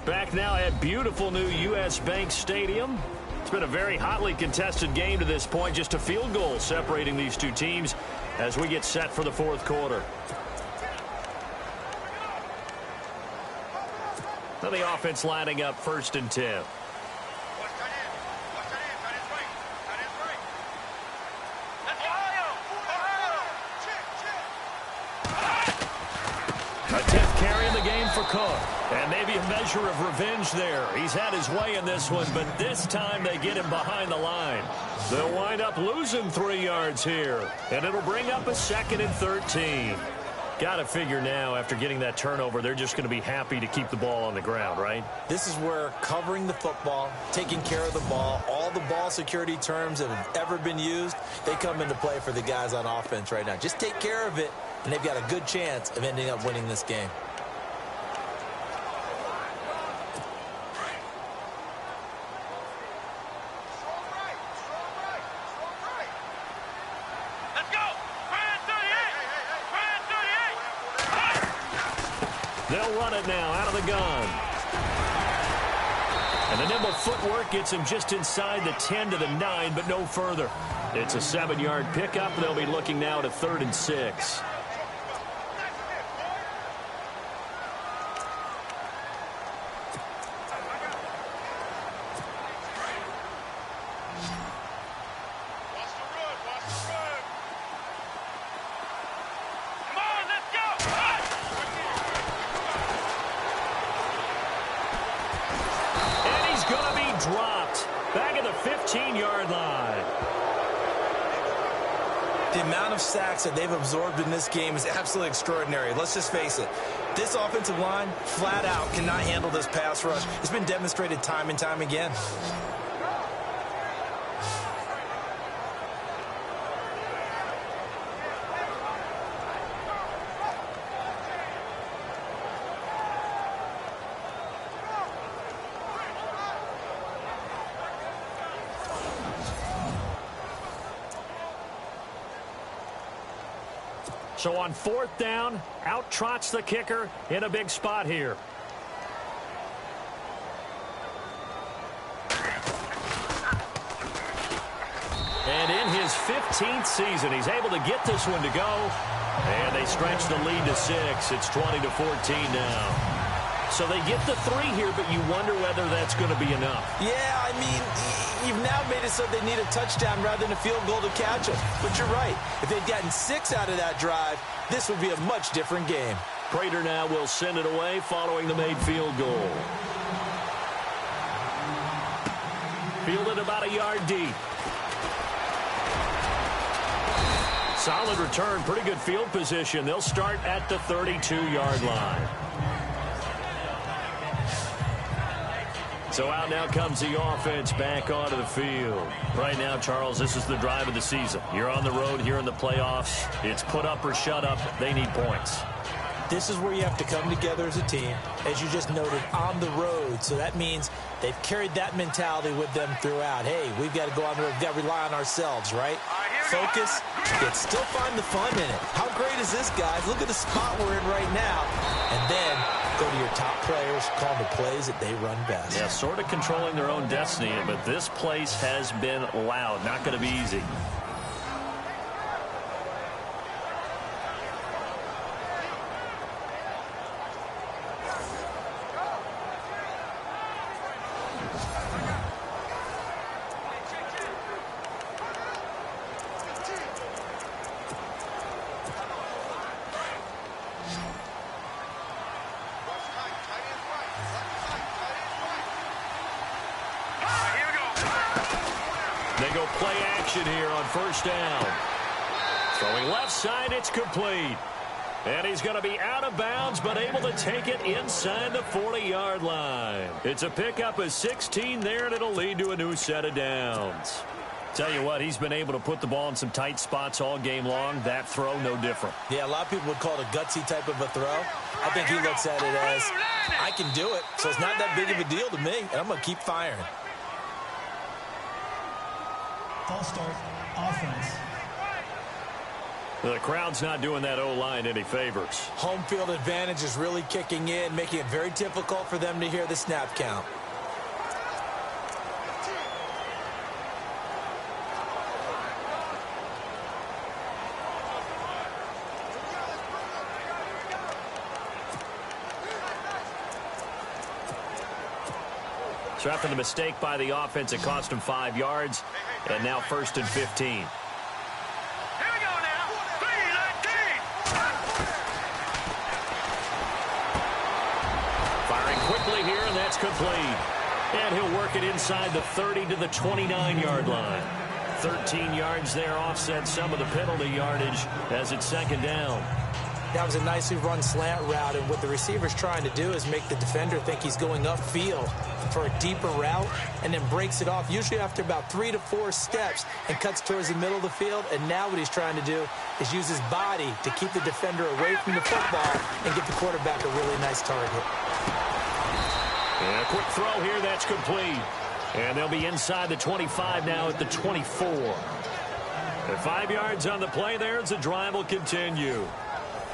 Back now at beautiful new U.S. Bank Stadium. It's been a very hotly contested game to this point. Just a field goal separating these two teams as we get set for the fourth quarter. Now the offense lining up 1st and 10. A 10th carry in the game for Cook. And maybe a measure of revenge there. He's had his way in this one, but this time they get him behind the line. They'll wind up losing 3 yards here. And it'll bring up a 2nd and 13. Got to figure now, after getting that turnover, they're just going to be happy to keep the ball on the ground, right? This is where covering the football, taking care of the ball, all the ball security terms that have ever been used, they come into play for the guys on offense right now. Just take care of it, and they've got a good chance of ending up winning this game. They'll run it now out of the gun. And the nimble footwork gets him just inside the 10 to the 9, but no further. It's a 7-yard pickup. They'll be looking now to 3rd and 6. Dropped back at the 15-yard line. The amount of sacks that they've absorbed in this game is absolutely extraordinary. Let's just face it. This offensive line, flat out, cannot handle this pass rush. It's been demonstrated time and time again. So on 4th down, out trots the kicker in a big spot here. And in his 15th season, he's able to get this one to go. And they stretch the lead to 6. It's 20-14 now. So they get the 3 here, but you wonder whether that's going to be enough. Yeah, I mean, you've now made it so they need a touchdown rather than a field goal to catch them. But you're right. If they'd gotten 6 out of that drive, this would be a much different game. Prater now will send it away following the made field goal. Fielded about a yard deep. Solid return, pretty good field position. They'll start at the 32-yard line. So out now comes the offense back onto the field. Right now, Charles, this is the drive of the season. You're on the road here in the playoffs. It's put up or shut up. They need points. This is where you have to come together as a team, as you just noted, on the road. So that means they've carried that mentality with them throughout. Hey, we've got to go on the road. We've got to rely on ourselves, right? Focus, yet still find the fun in it. How great is this, guys? Look at the spot we're in right now. And then go to your top players, call the plays that they run best. Yeah, sort of controlling their own destiny, but this place has been loud. Not going to be easy. They go play action here on 1st down. Throwing left side, it's complete. And he's going to be out of bounds, but able to take it inside the 40-yard line. It's a pickup of 16 there, and it'll lead to a new set of downs. Tell you what, he's been able to put the ball in some tight spots all game long. That throw, no different. Yeah, a lot of people would call it a gutsy type of a throw. I think he looks at it as, I can do it, so it's not that big of a deal to me, and I'm going to keep firing. False start, offense. The crowd's not doing that O-line any favors. Home field advantage is really kicking in, making it very difficult for them to hear the snap count. So after the mistake by the offense, it cost him 5 yards, and now 1st and 15. Here we go now. 3-19. Firing quickly here, and that's complete. And he'll work it inside the 30 to the 29-yard line. 13 yards there, offset some of the penalty yardage as it's 2nd down. That was a nicely run slant route, and what the receiver's trying to do is make the defender think he's going upfield for a deeper route and then breaks it off, usually after about 3 to 4 steps, and cuts towards the middle of the field. And now what he's trying to do is use his body to keep the defender away from the football and give the quarterback a really nice target. And a quick throw here, that's complete. And they'll be inside the 25 now at the 24. And 5 yards on the play there as the drive will continue.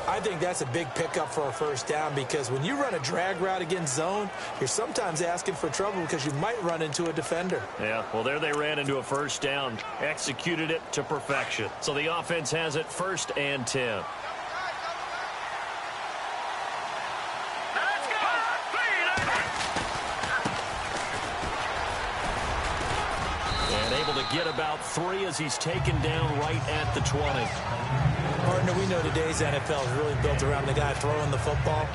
I think that's a big pickup for a first down because when you run a drag route against zone, you're sometimes asking for trouble because you might run into a defender. Yeah, well, there they ran into a first down, executed it to perfection. So the offense has it 1st and 10. And able to get about 3 as he's taken down right at the 20. Partner, we know today's NFL is really built around the guy throwing the football.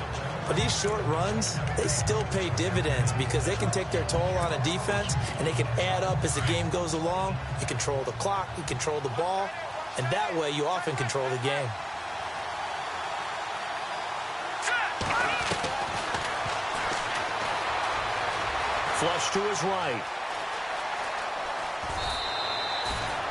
But these short runs, they still pay dividends because they can take their toll on a defense and they can add up as the game goes along. You control the clock, you control the ball, and that way you often control the game. Flush to his right.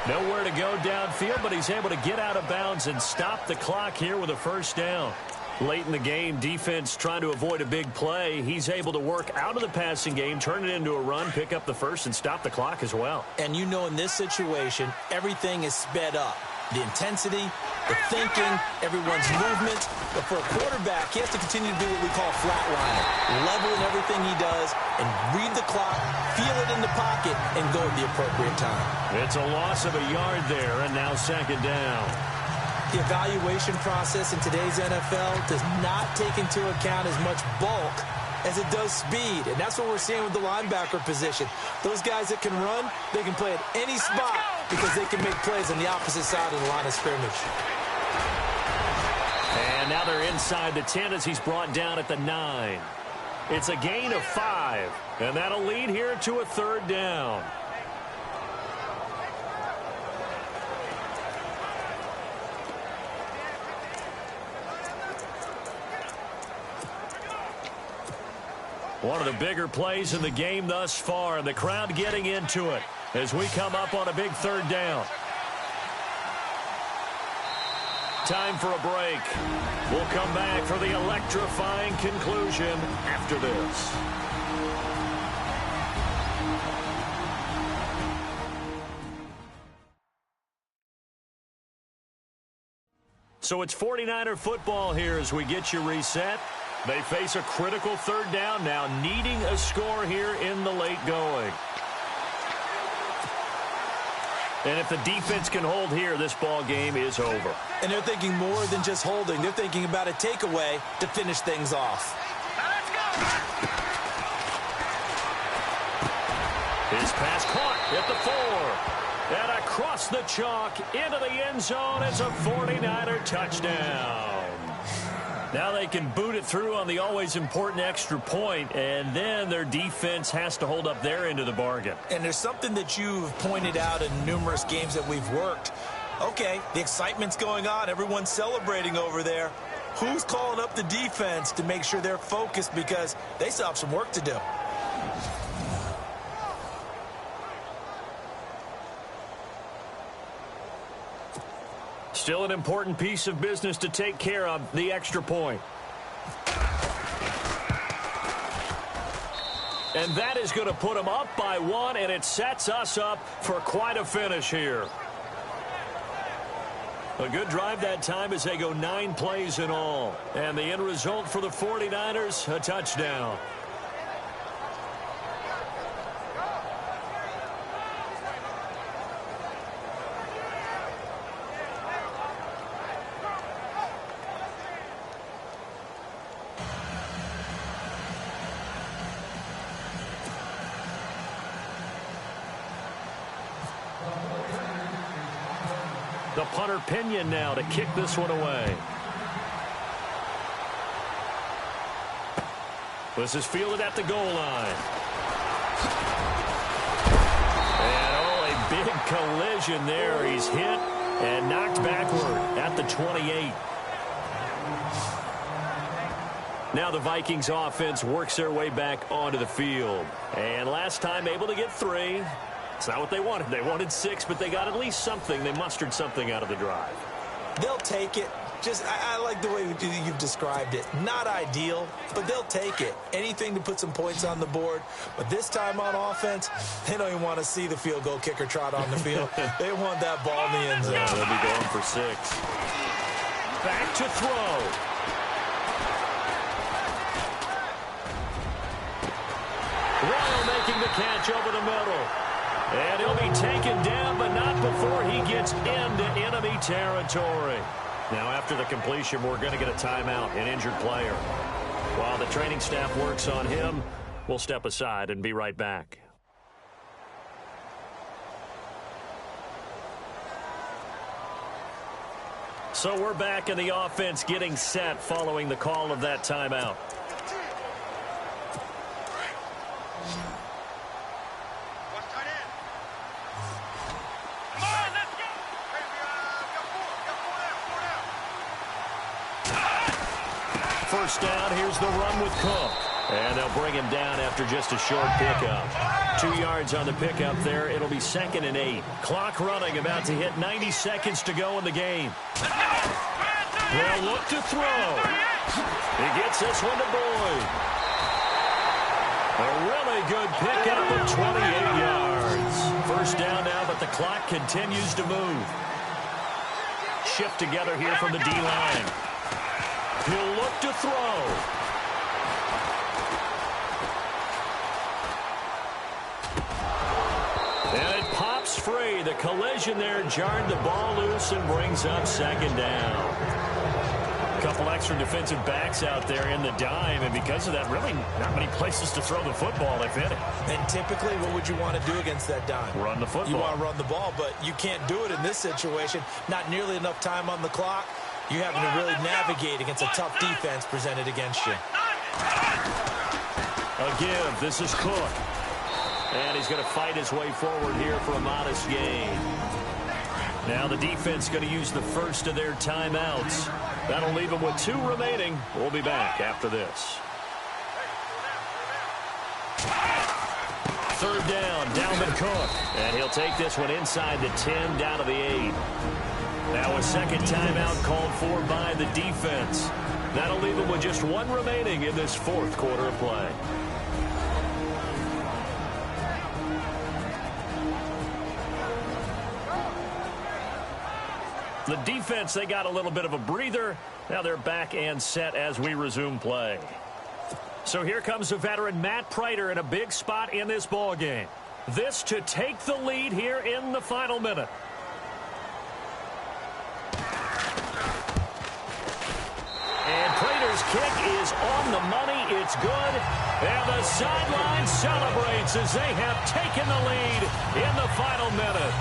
Nowhere to go downfield, but he's able to get out of bounds and stop the clock here with a first down. Late in the game, defense trying to avoid a big play. He's able to work out of the passing game, turn it into a run, pick up the first, and stop the clock as well. And you know in this situation, everything is sped up. The intensity, the thinking, everyone's movement. But for a quarterback, he has to continue to do what we call flatliner. Level in everything he does and read the clock, feel it in the pocket, and go at the appropriate time. It's a loss of a yard there, and now 2nd down. The evaluation process in today's NFL does not take into account as much bulk as it does speed. And that's what we're seeing with the linebacker position. Those guys that can run, they can play at any spot because they can make plays on the opposite side of the line of scrimmage. And now they're inside the 10 as he's brought down at the 9. It's a gain of 5, and that'll lead here to a 3rd down. One of the bigger plays in the game thus far, and the crowd getting into it as we come up on a big 3rd down. Time for a break. We'll come back for the electrifying conclusion after this. So it's 49er football here as we get you reset. They face a critical 3rd down now, needing a score here in the late going. And if the defense can hold here, this ball game is over. And they're thinking more than just holding. They're thinking about a takeaway to finish things off. His pass caught at the 4. And across the chalk into the end zone. It's a 49er touchdown. Now they can boot it through on the always important extra point, and then their defense has to hold up their end of the bargain. And there's something that you've pointed out in numerous games that we've worked. Okay, the excitement's going on. Everyone's celebrating over there. Who's calling up the defense to make sure they're focused because they still have some work to do? Still an important piece of business to take care of, the extra point. And that is going to put them up by 1, and it sets us up for quite a finish here. A good drive that time as they go 9 plays in all. And the end result for the 49ers, a touchdown. The punter Pinion now to kick this one away. This is fielded at the goal line. And oh, a big collision there. He's hit and knocked backward at the 28. Now the Vikings offense works their way back onto the field. And last time able to get 3. It's not what they wanted. They wanted 6, but they got at least something. They mustered something out of the drive. They'll take it. I like the way you've described it. Not ideal, but they'll take it. Anything to put some points on the board. But this time on offense, they don't even want to see the field goal kicker trot on the field. They want that ball in the end zone. Yeah, they'll be going for 6. Back to throw. Royal making the catch over the middle. And he'll be taken down, but not before he gets into enemy territory. Now, after the completion, we're going to get a timeout, an injured player. While the training staff works on him, we'll step aside and be right back. So we're back in the offense getting set following the call of that timeout. First down, here's the run with Cook. And they'll bring him down after just a short pickup. 2 yards on the pickup there. It'll be 2nd and 8. Clock running, about to hit 90 seconds to go in the game. They'll look to throw. He gets this one to Boyd. A really good pickup of 28 yards. First down now, but the clock continues to move. Shift together here from the D-line. He'll look to throw. And it pops free. The collision there jarred the ball loose and brings up 2nd down. A couple extra defensive backs out there in the dime, and because of that, really not many places to throw the football, if any. And typically, what would you want to do against that dime? Run the football. You want to run the ball, but you can't do it in this situation. Not nearly enough time on the clock. You're having to really navigate against a tough defense presented against you. A give. This is Cook. And he's going to fight his way forward here for a modest gain. Now the defense going to use the first of their timeouts. That'll leave them with 2 remaining. We'll be back after this. 3rd down, Dalvin Cook. And he'll take this one inside the 10, down to the 8. Now a 2nd timeout called for by the defense. That'll leave them with just 1 remaining in this 4th quarter of play. The defense, they got a little bit of a breather. Now they're back and set as we resume play. So here comes the veteran Matt Prater in a big spot in this ball game. This to take the lead here in the final minute. And Prater's kick is on the money. It's good. And the sideline celebrates as they have taken the lead in the final minute.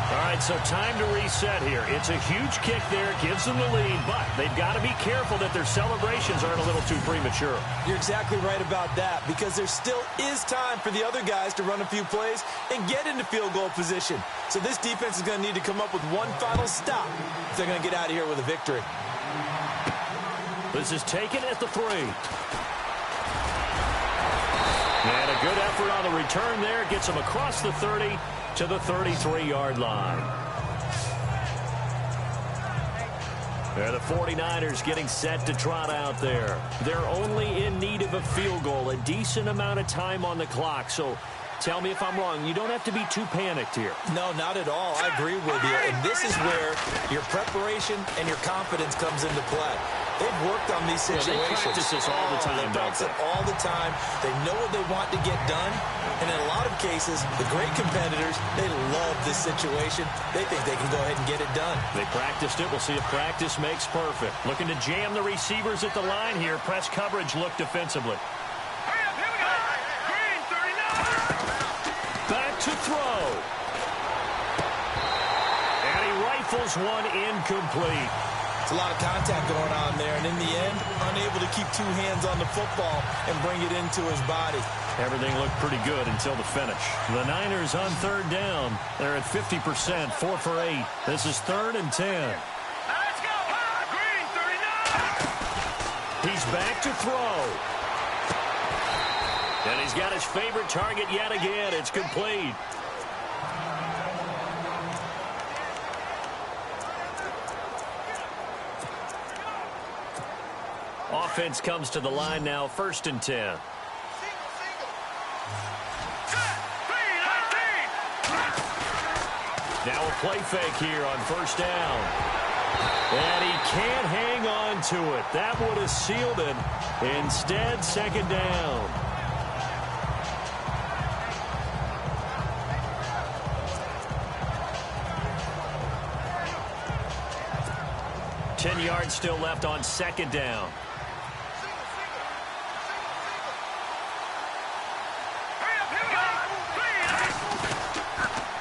All right, so time to reset here. It's a huge kick there. Gives them the lead, but they've got to be careful that their celebrations aren't a little too premature. You're exactly right about that, because there still is time for the other guys to run a few plays and get into field goal position. So this defense is going to need to come up with one final stop if they're going to get out of here with a victory. This is taken at the 3. And a good effort on the return there. Gets him across the 30 to the 33-yard line. There, the 49ers getting set to trot out there. They're only in need of a field goal, a decent amount of time on the clock. So tell me if I'm wrong. You don't have to be too panicked here. No, not at all. I agree with you. And this is where your preparation and your confidence comes into play. They've worked on these situations. They practice this all the time. They practice it all the time. They know what they want to get done. And in a lot of cases, the great competitors, they love this situation. They think they can go ahead and get it done. They practiced it. We'll see if practice makes perfect. Looking to jam the receivers at the line here. Press coverage look defensively. Hurry up, here we go. Green, 39. Back to throw. And he rifles one incomplete. It's a lot of contact going on there, and in the end, unable to keep 2 hands on the football and bring it into his body. Everything looked pretty good until the finish. The Niners on 3rd down. They're at 50%, 4 for 8. This is 3rd and 10. Let's go. Green, 39. He's back to throw. And he's got his favorite target yet again. It's complete. Offense comes to the line now, 1st and 10. Now a play fake here on 1st down. And he can't hang on to it. That would have sealed it. Instead, second down. Ten yards still left on second down.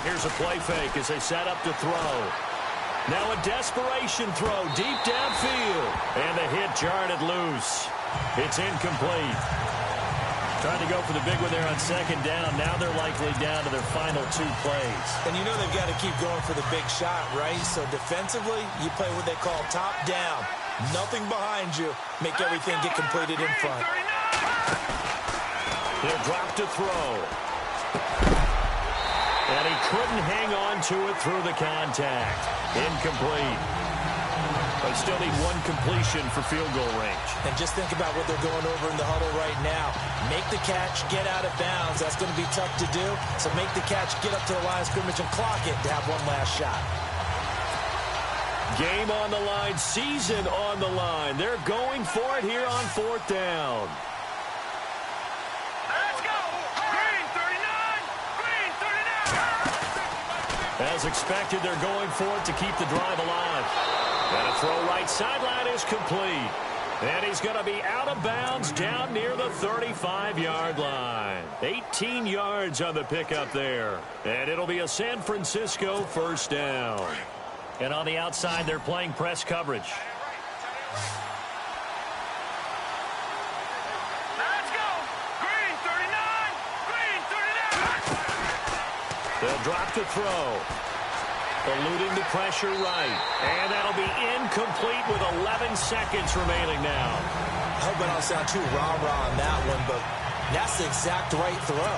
Here's a play fake as they set up to throw. Now a desperation throw deep downfield. And the hit jarred it loose. It's incomplete. Trying to go for the big one there on second down. Now they're likely down to their final 2 plays. And you know they've got to keep going for the big shot, right? So defensively, you play what they call top down. Nothing behind you. Make everything get completed in front. He'll drop to throw. And he couldn't hang on to it through the contact. Incomplete. They still need 1 completion for field goal range. And just think about what they're going over in the huddle right now. Make the catch, get out of bounds. That's going to be tough to do. So make the catch, get up to the line of scrimmage, and clock it to have one last shot. Game on the line, season on the line. They're going for it here on 4th down. Let's go! Green 39! Green 39! As expected, they're going for it to keep the drive alive. And a throw right sideline is complete. And he's going to be out of bounds down near the 35-yard line. 18 yards on the pickup there. And it'll be a San Francisco first down. And on the outside, they're playing press coverage. Let's go! Green 39! Green 39! They'll drop to throw. Eluding the pressure right. And that'll be incomplete with 11 seconds remaining now. I hope I don't sound too rah-rah on that one, but that's the exact right throw.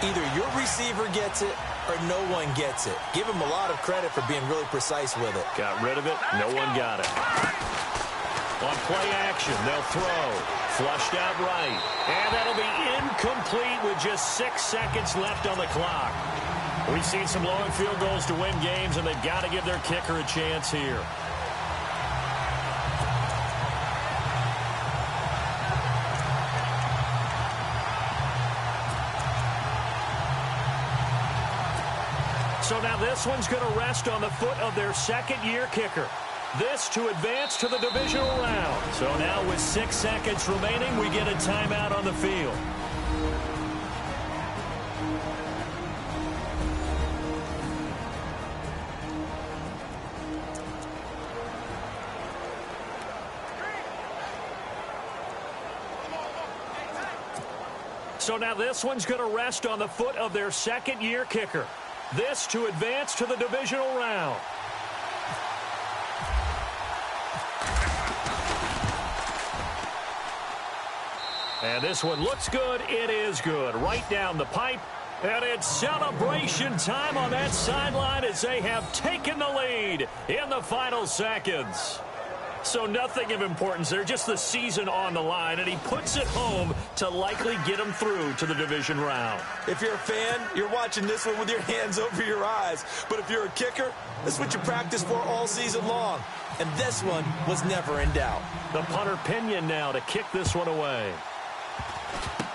Either your receiver gets it or no one gets it. Give him a lot of credit for being really precise with it. Got rid of it. No one got it. On play action, they'll throw. Flushed out right. And that'll be incomplete with just 6 seconds left on the clock. We've seen some long field goals to win games, and they've got to give their kicker a chance here. So now this one's going to rest on the foot of their second-year kicker. This to advance to the divisional round. So now with 6 seconds remaining, we get a timeout on the field. So now this one's going to rest on the foot of their second-year kicker. This to advance to the divisional round. And this one looks good. It is good. Right down the pipe. And it's celebration time on that sideline as they have taken the lead in the final seconds. So nothing of importance there, just the season on the line, and he puts it home to likely get them through to the division round. If you're a fan, you're watching this one with your hands over your eyes. But if you're a kicker, this is what you practice for all season long. And this one was never in doubt. The punter Pinion now to kick this one away.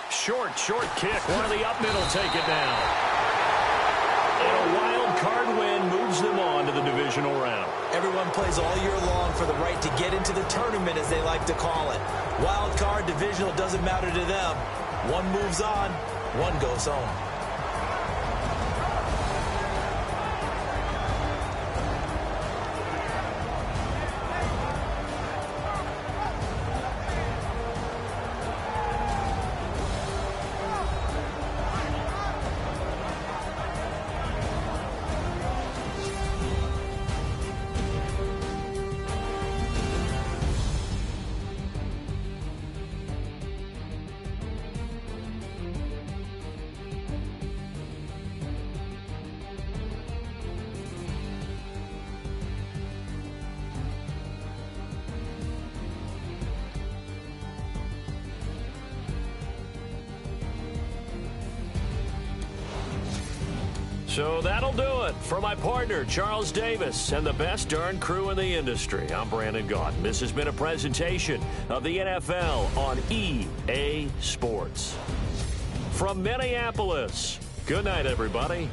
Short kick. One of the up middle take it down. And a wild card win moves them on to the divisional round. Everyone plays all year long for the right to get into the tournament, as they like to call it. Wild card, divisional, doesn't matter to them. One moves on, one goes home. So that'll do it. For my partner, Charles Davis, and the best darn crew in the industry, I'm Brandon Gaudin. This has been a presentation of the NFL on EA Sports. From Minneapolis, good night, everybody.